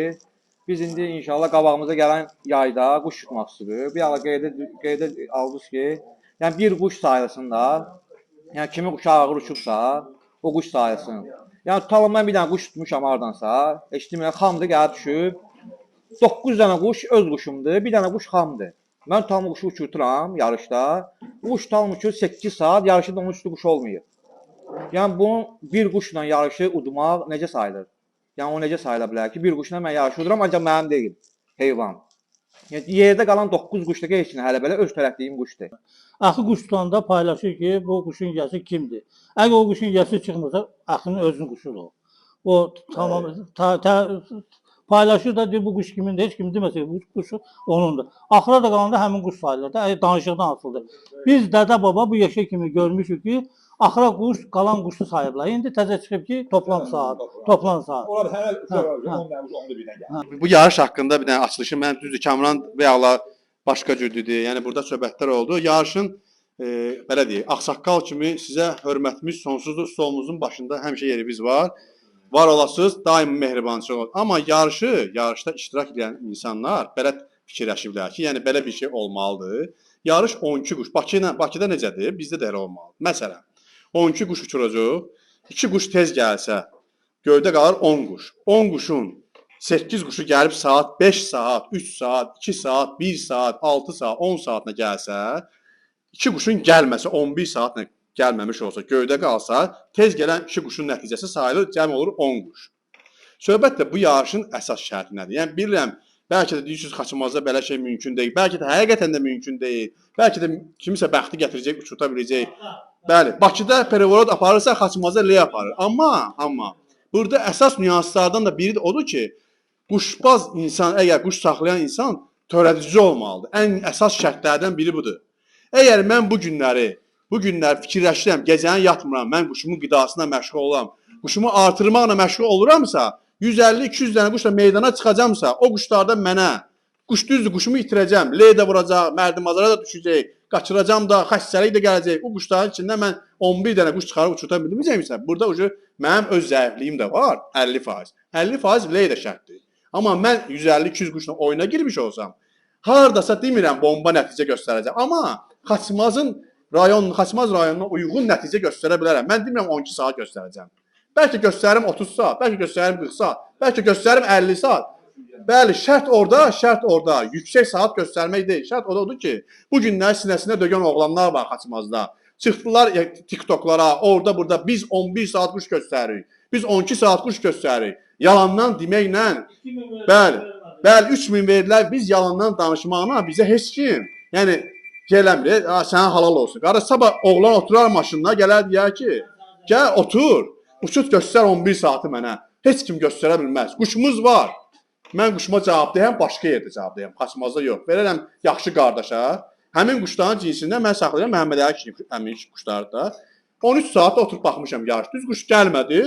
biz indi inşallah qabağımıza gələn yayda quş tutmaq istəyirik. Bir ala qeydə aldıq ki, yəni bir quş sayılsın da, yəni kimi quş ağır uçubsa, o quş sayılsın. Yəni tutalım mən bir dənə quş tutmuşam hardansa, eşitdim, xamdır, gəlib düşüb, 9 dənə quş öz quşumdur, bir dənə quş xamdır. Mən tutalım quşu uçurturam yarışda, bu quş tutalım ki 8 saat yarışda onun üstü quş olmayıb. Yəni bunun bir quşla yarışı udmaq necə sayılır? Yəni o necə sayıla bilər ki, bir quşla mən yarışı uduram, ancaq mənim deyil, heyvan. Yəni yerdə qalan 9 quşda heç nə hələ belə öz tərəfliyim quşdur. Axı quş tutanda paylaşır ki, bu quşun yiyəsi kimdir? Əgər o quşun yiyəsi çıxmırsa, axının özünün quşudur o. O tamam paylaşır da deyir bu quş kimindir, heç kim deməsə bu quşu onundur. Axıra da qalanda həmin quş sayılır da, danışıqdan asılıdır. Biz dədə baba bu yaşa kimi görmüşük ki, axıra quş qalan quşu sayıblar. İndi təzə çıxıb ki, toplam saat. Olar hələ onda birdən gəlir. Bu yarış haqqında bir dənə açılışı mən düzdür Kamran və ya başqa cürdür. Yəni burada söhbətlər oldu. Yarışın belə deyək, ağsaqqal kimi sizə hörmətimiz sonsuzdur. Stolumuzun başında həmişə yerimiz var. Var olasınız, daim mehribançılıq olur. Amma yarışda iştirak edən insanlar belə fikirləşiblər ki, yəni belə bir şey olmalıdır. Yarış 12 quş. Bakıda necədir? Bizdə də elə olmalıdır. Məsələn, 12 quş uçuracaq. 2 quş tez gəlsə, göydə qalır 10 quş. 10 quşun 8 quşu gəlib saat 5 saat, 3 saat, 2 saat, 1 saat, 6 saat, 10 saatına gəlsə, 2 quşun gəlməsə 11 saatına gəlməmiş olsa, göydə qalsa, tez gələn 2 quşun nəticəsi sayılır, cəm olur 10 quş. Söhbət də bu yarışın əsas şərti nədir? Yəni bilirəm, bəlkə də deyirsiniz Xaçmazda belə şey mümkün deyil, bəlkə də həqiqətən də mümkün deyil, bəlkə də kimisə bəxti gətirəcək, uçurta biləcək. Bəli, Bakıda perevorod aparırsa, Xaçmazda ley aparır. Amma burada əsas nüanslardan da biri də odur ki, quşbaz insan, əgər quş saxlayan insan törədici olmalıdır. Ən əsas şərtlərdən biri budur. Əgər mən bu günlər fikirləşirəm, gecəni yatmıram, mən quşumun qidasına məşğul olam, quşumu artırmaqla məşğul oluramsa, 150-200 dənə quşla meydana çıxacamsa, o quşlardan mənə, quş düzdür, quşumu itirəcəm, ley də vuracaq, mərdimazara da düşəcək, qaçıracam da, xəstəlik də gələcək, o quşların içində mən 11 dənə quş çıxarıb uçurta bilməyəcəmsə, burada mənim öz zəifliyim də var, 50%. 50% ley də şərtdir. Amma mən 150-200 quşla oyuna girmiş olsam, hardasa demirəm bomba nəticə göstərəcəm, amma Xaçmaz rayonuna uyğun nəticə göstərə bilərəm. Mən demirəm 12 saat göstərəcəm. Bəlkə göstərim 30 saat, bəlkə göstərim 40 saat, bəlkə göstərim 50 saat. Bəli, şərt orada. Yüksək saat göstərmək deyil. Şərt odur ki, bu günlər sinəsinə dögən oğlanlar var Xaçmazda. Çıxdılar TikToklara, orada burada biz 11 saat quş göstəririk. Biz 12 saat quş göstəririk. Yalandan deməklə, bəli 3000 verdilər, biz yalandan danışmaqla bizə heç kim, yəni Gələmir, sənə halal olsun. Qardaş, sabah oğlan oturar maşınına, gələr deyər ki, gəl otur, uçut göstər 11 saatı mənə. Heç kim göstərə bilməz. Quşumuz var. Mən quşuma cavabdəyəm, başqa yerdə cavabdəyəm. Xaçmazda yox. Verərəm yaxşı qardaşa. Həmin quşların cinsindən mən saxlayıram Məhəmməd Əli həmin quşları da. 13 saat oturub baxmışam yarış. Düz quş gəlmədi.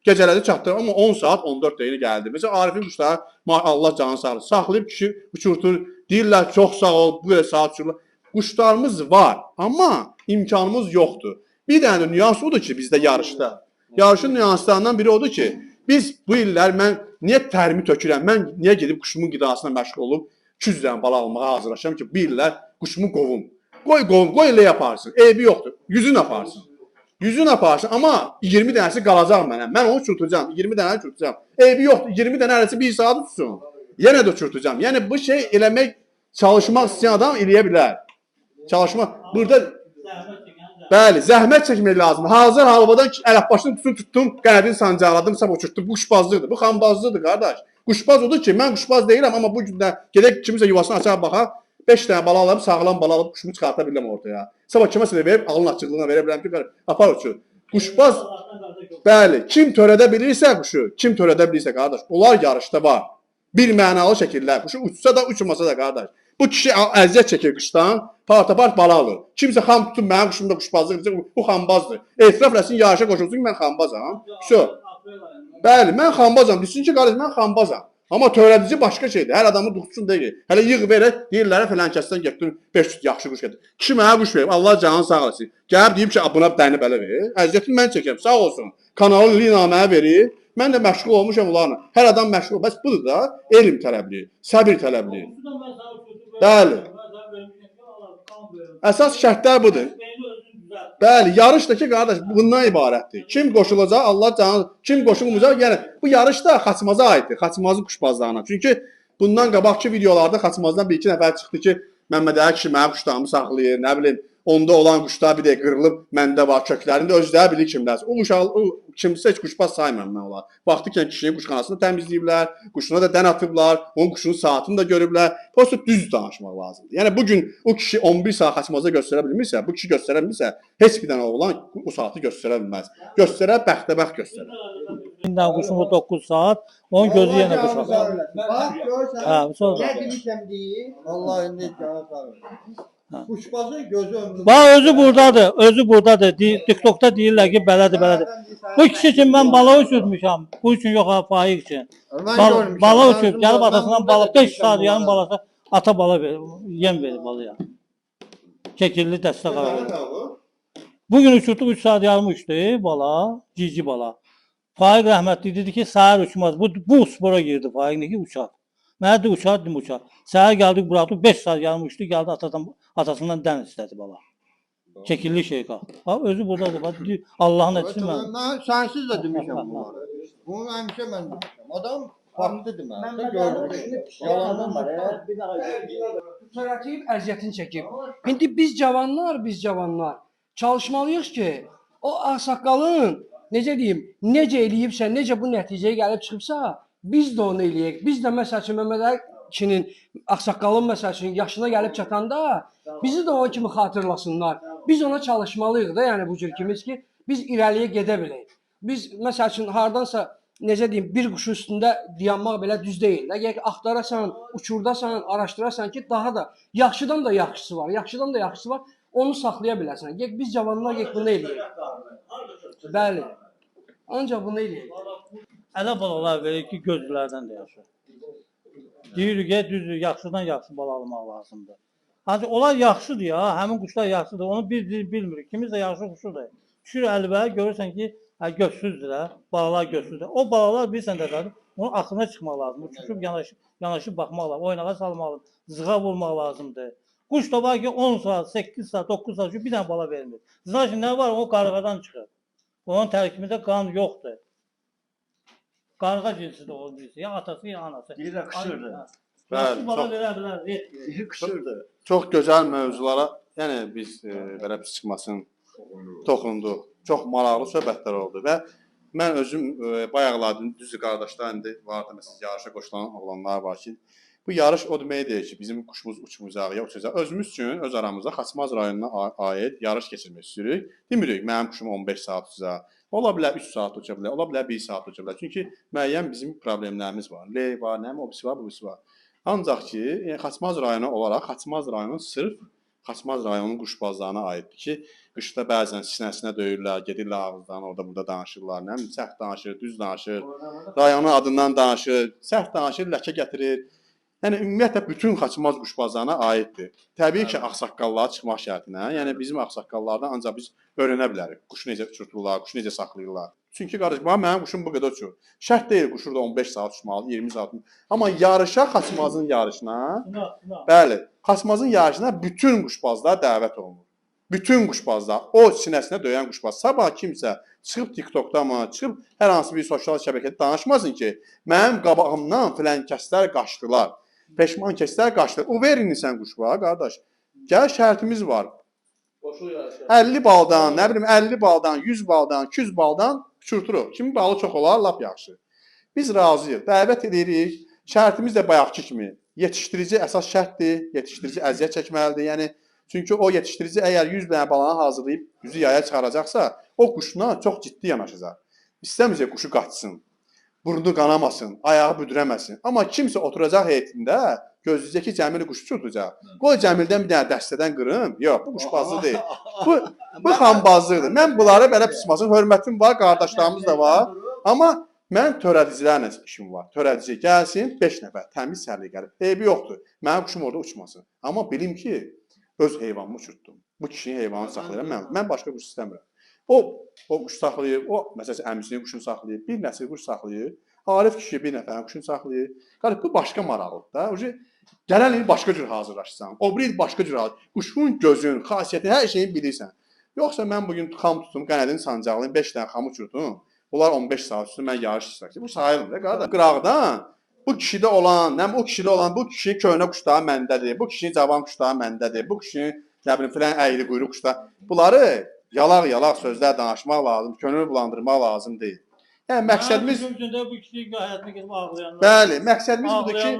Gecələri çatdırır, amma 10 saat 14 dəqiqə gəldi. Məsələn, Arifin quşları Allah canını sağ olsun. Saxlayıb kişi uçurtur. Deyirlər çox sağ ol, bu qədər saat uçurlar. Quşlarımız var, amma imkanımız yoxdur. Bir dənə nüans odur ki, bizdə yarışda. Yarışın nüanslarından biri odur ki, biz bu illər mən niyə tərimi tökürəm, mən niyə gedib quşumun qidasına məşğul olub 200 dənə bala almağa hazırlaşıram ki, bu illər quşumu qovum. Qoy elə yaparsın, eybi yoxdur, 100-ün aparsın. 100-ün aparsın, amma 20 dənəsi qalacaq mənə. Mən onu uçurtacam, 20 dənə uçurtacam. Eybi yoxdur, 20 dənə arası 1 saat uçsun. Yenə də uçurtacam. Yəni bu şey eləmək, çalışmaq istəyən adam eləyə bilər. Çalışma. Burada Bəli, zəhmət çəkmək lazımdır. Hazır havadan ələfbaşını tutdum, qənədini sancaqladım, sab uçurtdum. Bu quşbazlıqdır, bu xambazlıqdır qardaş. Quşbaz odur ki, mən quşbaz deyirəm, amma bu gündən gedək kimisə yuvasını açaq baxaq, 5 dənə bala alıb, sağlam bala alıb quşumu çıxarta bilirəm ortaya. Sabah kiməsə də verib, ağlın açıqlığına verə bilirəm ki, apar uçur. Quşbaz, bəli, kim törədə bilirsə quşu, kim törədə bilirsə qardaş, onlar yarışda var. Bir mənalı şəkildə, quşu uçsa da, uçmasa da qardaş. Bu kişi əziyyət çəkir qışdan, partapart bala alır. Kimsə xam tutub mənim quşumda quşbazlıq edəcək, bu xambazdır. Etiraf eləsin, yarışa qoşulsun ki, mən xambazam. Bəli, mən xambazam. Desin ki, qardaş, mən xambazam. Amma törədici başqa şeydir. Hər adamı tutsun deyil. Hələ yığ verə, deyirlər, filan kəsdən gətirin, 500 yaxşı quş gətir. Kişi mənə quş verib, Allah canını sağ eləsin. Gəlib deyib ki, buna dəni belə ver. Əziyyətini mən çəkəm, sağ olsun. Kanalın lina mənə verir. Mən də məşğul olmuşam onlarla. Hər adam məşğul. Bəs budur da, elm tələbli, səbir tələbli. Bəli. Əsas şərtlər budur. Bəli, yarışdakı qardaş bundan ibarətdir. Kim qoşulacaq, Allah canı, kim qoşulmayacaq, yəni bu yarış da Xaçmaza aiddir, Xaçmazın quşbazlarına. Çünki bundan qabaqki videolarda Xaçmazdan bir-iki nəfər çıxdı ki, Məmməd Əli kişi mənim quşlarımı saxlayır, nə bilim, onda olan quşlar bir də qırılıb, məndə var, köklərində özləri bilir kimlərsə. O uşaq, kimsə heç quşbaz saymıram mən onlar. Baxdıkən kişinin quşxanasını təmizləyiblər, quşuna da dən atıblar, onun quşunun saatını da görüblər. Prosta düz danışmaq lazımdır. Yəni bu gün o kişi 11 saat Xaçmaza göstərə bilmirsə, bu kişi göstərə bilmirsə, heç bir dənə oğlan o saatı göstərə bilməz. Göstərər, bəxtəbəxt göstərər. İndən quşumuz 9 saat, onun gözü yenə quşa. Bax, görsən, Hə, bu sonra. nə demişəm deyim, Allah indi cavab verir. Kuşbazın gözü ömrü. Bax, özü buradadır, özü buradadır. TikTokda deyirlər ki, belədir, belədir. Bu kişi üçün mən bala uçurmuşam. Bu üçün yox, Faiq üçün. Bala uçurub, gəlib atasından bala, 5 saat yarım balası, ata bala verir, yem verir balaya. Kekilli dəstə qara. Bugün uçurduq 3 saat yarım uçdu bala, cici bala. Faiq rəhmətli dedi ki, səhər uçmaz. Bu spora girdi Faiq, ki uçar. Mənə də uçar, dedim uçar. Səhər gəldik, buraxdıq, 5 saat yarım uçdu, gəldi atasından dən istədi bala. Kekilli şeyqa. Ha, özü buradadır, bax, Allahın etsin mən. Mən sənsiz də demişəm bunları. Bunu həmişə mən demişəm. Adam farklıdır mən. Görmüş. Yalandan var. Törətib, əziyyətini çəkib. İndi biz cavanlar çalışmalıyıq ki, o ağsaqqalın, necə deyim, necə eləyibsə, necə bu nəticəyə gəlib çıxıbsa, biz də onu eləyək. Biz də məsəl üçün Məmməd Əli kişinin, ağsaqqalın məsəl üçün yaşına gəlib çatanda, bizi də o kimi xatırlasınlar. Biz ona çalışmalıyıq da, yəni bu cür kimiz ki, biz irəliyə gedə bilək. Biz məsəl üçün hardansa, necə deyim, bir quşun üstündə dayanmaq belə düz deyil. Əgər axtarasan, uçurdasan, araşdırasan ki, daha da yaxşıdan da yaxşısı var, onu saxlaya bilərsən. Gəl biz cavanlar bunu eləyək. Bəli. Ancaq bunu eləyək. Ələ balalar verir ki, gözlərdən də yaşır. Deyirik ki, düzdür, yaxşıdan yaxşı bala almaq lazımdır. Ancaq onlar yaxşıdır ya, həmin quşlar yaxşıdır, onu bilmirik. Kimiz də yaxşı quşudur. Düşür əlbələ, görürsən ki, gözsüzdür, balalar gözsüzdür. O balalar bilirsən də, onun axırına çıxmaq lazımdır. Uçuşub yanaşıb baxmaq lazımdır, oynağa salmaq lazımdır, zığa vurmaq lazımdır. Quş da var ki, 10 saat, 8 saat, 9 saat bir dənə bala vermir. Zığa ki, nə var, o qarğadan çıxır. Onun tərkibində qan yoxdur. Qarğa cinsidir o cinsi, ya atası, ya anası. Bir də qışırdı. Bəli, Bala verə bilər, Qışırdı. çox gözəl mövzulara, yəni biz belə pis çıxmasın, toxunduq. Çox maraqlı söhbətlər oldu və mən özüm bayaqlardan düzdür qardaşlar indi vardı məsələn yarışa qoşulan oğlanlar var ki, bu yarış o demək deyil ki, bizim quşumuz uçmayacaq ya uçacaq. Özümüz üçün öz aramızda Xaçmaz rayonuna aid yarış keçirmək istəyirik. Demirik mənim quşum 15 saat uçacaq. Ola bilər 3 saat uça bilər, ola bilər 1 saat uça bilər. Çünki müəyyən bizim problemlərimiz var. L var, nə o birisi var, bu birisi var. Ancaq ki, Xaçmaz rayonu olaraq Xaçmaz rayonu sırf Xaçmaz rayonunun quşbazlarına aiddir ki, qışda bəzən sinəsinə döyürlər, gedirlər ağızdan, orada burada danışırlar, nə bilim, səhv danışır, düz danışır, rayonun adından danışır, səhv danışır, ləkə gətirir. Yəni ümumiyyətlə bütün Xaçmaz quşbazlarına aiddir. Təbii ki, ağsaqqallara çıxmaq şərtinə, yəni bizim ağsaqqallardan ancaq biz öyrənə bilərik. Quşu necə uçurturlar, quşu necə saxlayırlar. Çünki qardaş, mənim quşum bu qədər uçur. Şərt deyil quşur da 15 saat uçmalı, 20 saat. Amma yarışa Xaçmazın yarışına, bəli, Xaçmazın yarışına bütün quşbazlar dəvət olunur. Bütün quşbazlar, o sinəsinə döyən quşbaz. Sabah kimsə çıxıb TikTokda mı, çıxıb hər hansı bir sosial şəbəkədə danışmasın ki, mənim qabağımdan filan kəslər qaçdılar. Peşman kəslər qaçdılar. O verin sən quşbağa, qardaş. Gəl şərtimiz var. Qoşul yarışı. 50 baldan, nə bilim 50 baldan, 100 baldan, 200 baldan uçurturuq. Kimi balı çox olar, lap yaxşı. Biz razıyıq, dəvət edirik. Şərtimiz də bayaqki kimi. Yetişdirici əsas şərtdir. Yetişdirici əziyyət çəkməlidir. Yəni çünki o yetişdirici əgər 100 dənə balanı hazırlayıb yüzü yaya çıxaracaqsa, o quşuna çox ciddi yanaşacaq. İstəməyəcək quşu qaçsın, burnu qanamasın, ayağı büdrəməsin. Amma kimsə oturacaq heyətində, gözləyəcək ki, Cəmil quşu uçurtacaq. Qoy Cəmildən bir dənə dəstədən qırım. Yox, bu quşbazlıq deyil. Bu xambazlıqdır. Mən bunlara belə pismasın, hörmətim var, qardaşlarımız da var. Amma mən törədicilərlə işim var. Törədici gəlsin, 5 nəfər təmiz səliqəli. Eybi yoxdur. Mənim quşum orada uçmasın. Amma bilim ki, öz heyvanımı uçurtdum. Bu kişinin heyvanını saxlayıram. Mən başqa quş istəmirəm. O quş saxlayır, o məsələn əmisinin quşunu saxlayır, bir nəsil quş saxlayır. Arif kişi bir nəfərin quşunu saxlayır. Qarı bu başqa maraqlıdır da. Gələn il başqa cür hazırlaşsan. O bir il başqa cür hazır. Quşun gözün, xasiyyətini, hər şeyi bilirsən. Yoxsa mən bugün xam tutum, qənədini sancaqlayım, 5 dənə xam uçurdum. Onlar 15 saat üstü mən yarış iştirak edirəm. Bu sayılmır. Qardaş, qıraqdan bu kişidə olan, nə o kişidə olan, bu kişinin köhnə quşları məndədir. Bu kişinin cavan quşları məndədir. Bu kişinin nə bilim filan əyri quyruq quşlar. Bunları yalaq sözlər danışmaq lazım, könül bulandırmaq lazım deyil. Yəni məqsədimiz bu kişilik həyatına gəlib ağlayanlar. Bəli, məqsədimiz budur ki,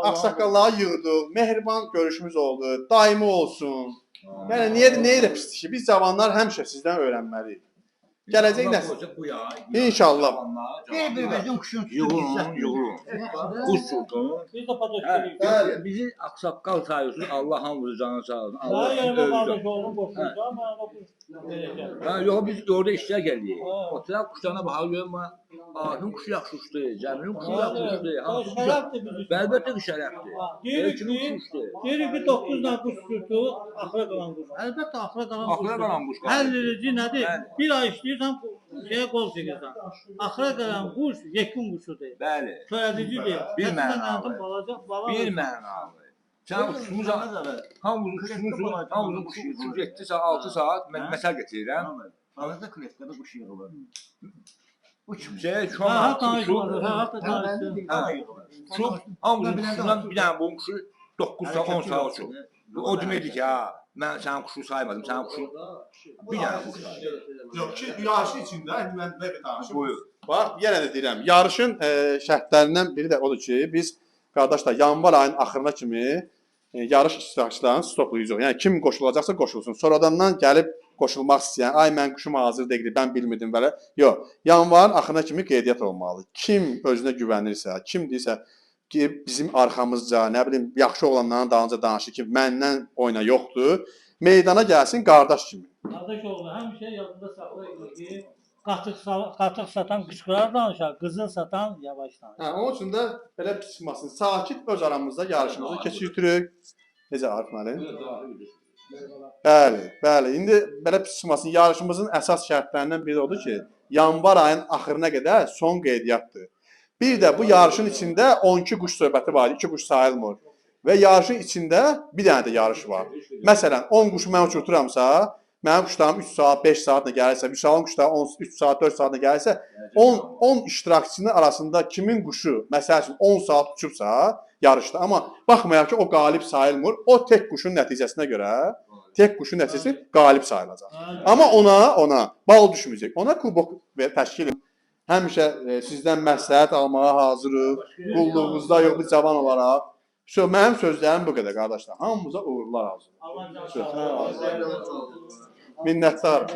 ağsaqqalları yığdıq, mehriban görüşümüz oldu, daimi olsun. Yəni niyə də pisdir ki, biz cavanlar həmişə sizdən öyrənməliyik. Gələcək nəsil. İnşallah. Bir-birimizin quşun Yığılın. Quş tutun. Biz də padoşluq Bizi ağsaqqal sayıyorsun. Allah hamımızı canı sağ olsun. Daha Allah yerime öldü. padoşluğunu boşlayacağım ama vereceğim. Ha, yox biz orada işlə gəlirik. Oturaq quşlarına baxaq görüm. Arifin quşu yaxşı uçdu, Cəmilin quşu yaxşı uçdu. Şərəfdir bizim. Əlbəttə ki, şərəfdir. Deyirik ki 9 dənə kuş tutdu, axıra qalan kuş. Əlbəttə axıra qalan kuş. Axıra qalan quş. Həll edici nədir? Bir ay işləyirsən, şeyə qol çəkirsən. Axıra qalan kuş yekun quşudur. Bəli. Söylədicidir. Bir Hətta mənalı. bala. Bir mənalı. Sən quşumuz hamımızın quşu 7 saat, 6 saat məsəl gətirirəm. Arada kletkada quş yığılır. Şey, şu an hamımızın quşundan bir dənə bunun quşu 9 saat, 10 saat uçur. O deməkdir ki, ha, mən sənin quşu saymadım, sənin quşun bir dənə quş saydım. Yox ki, yarışın içində mən belə danışım. Buyur. Bax, yenə də deyirəm, yarışın şərtlərindən biri də odur ki, biz qardaşlar yanvar ayının axırına kimi yarış iştirakçılarını stoplayacağıq. Yəni kim qoşulacaqsa qoşulsun. Sonradandan gəlib qoşulmaq istəyən, ay mən quşum hazır deyil, mən bilmirdim belə. Yox, yanvarın axırına kimi qeydiyyat olmalıdır. Kim özünə güvənirsə, kim deyirsə ki, bizim arxamızca, nə bilim, yaxşı olanların dalınca danışır ki, məndən oyna yoxdur, meydana gəlsin qardaş kimi. Qardaş oğlu, həmişə yadında saxlayın ki, qatıq satan qışqırar danışar, qızıl satan yavaş danışar. Onun üçün də belə pismasın. Sakit öz aramızda yarışımızı keçiririk. Necə Arif müəllim? Bəli. İndi belə pismasın. Yarışımızın əsas şərtlərindən biri odur ki, yanvar ayının axırına qədər son qeydiyyatdır. Bir də bu yarışın içində 12 quş söhbəti var, 2 quş sayılmır. Və yarışın içində bir dənə də yarış var. Məsələn, 10 quşu mən uçurturamsa, mənim quşlarım 3 saat, 5 saatla gəlirsə, Vüsalın quşları 3 saat, 4 saatla gəlirsə, 10 iştirakçının arasında kimin quşu, məsəl üçün 10 saat uçubsa yarışda, amma baxmayaq ki, o qalib sayılmır, o tek quşun nəticəsinə görə, tek quşun nəticəsi qalib sayılacaq. Amma ona bal düşməyəcək, ona kubok təşkil edin. Həmişə sizdən məsləhət almağa hazırıq, qulluğunuzda yox, bir cavan olaraq. Mənim sözlərim bu qədər, qardaşlar. Hamımıza uğurlar arzulayıram. Minnətdarım.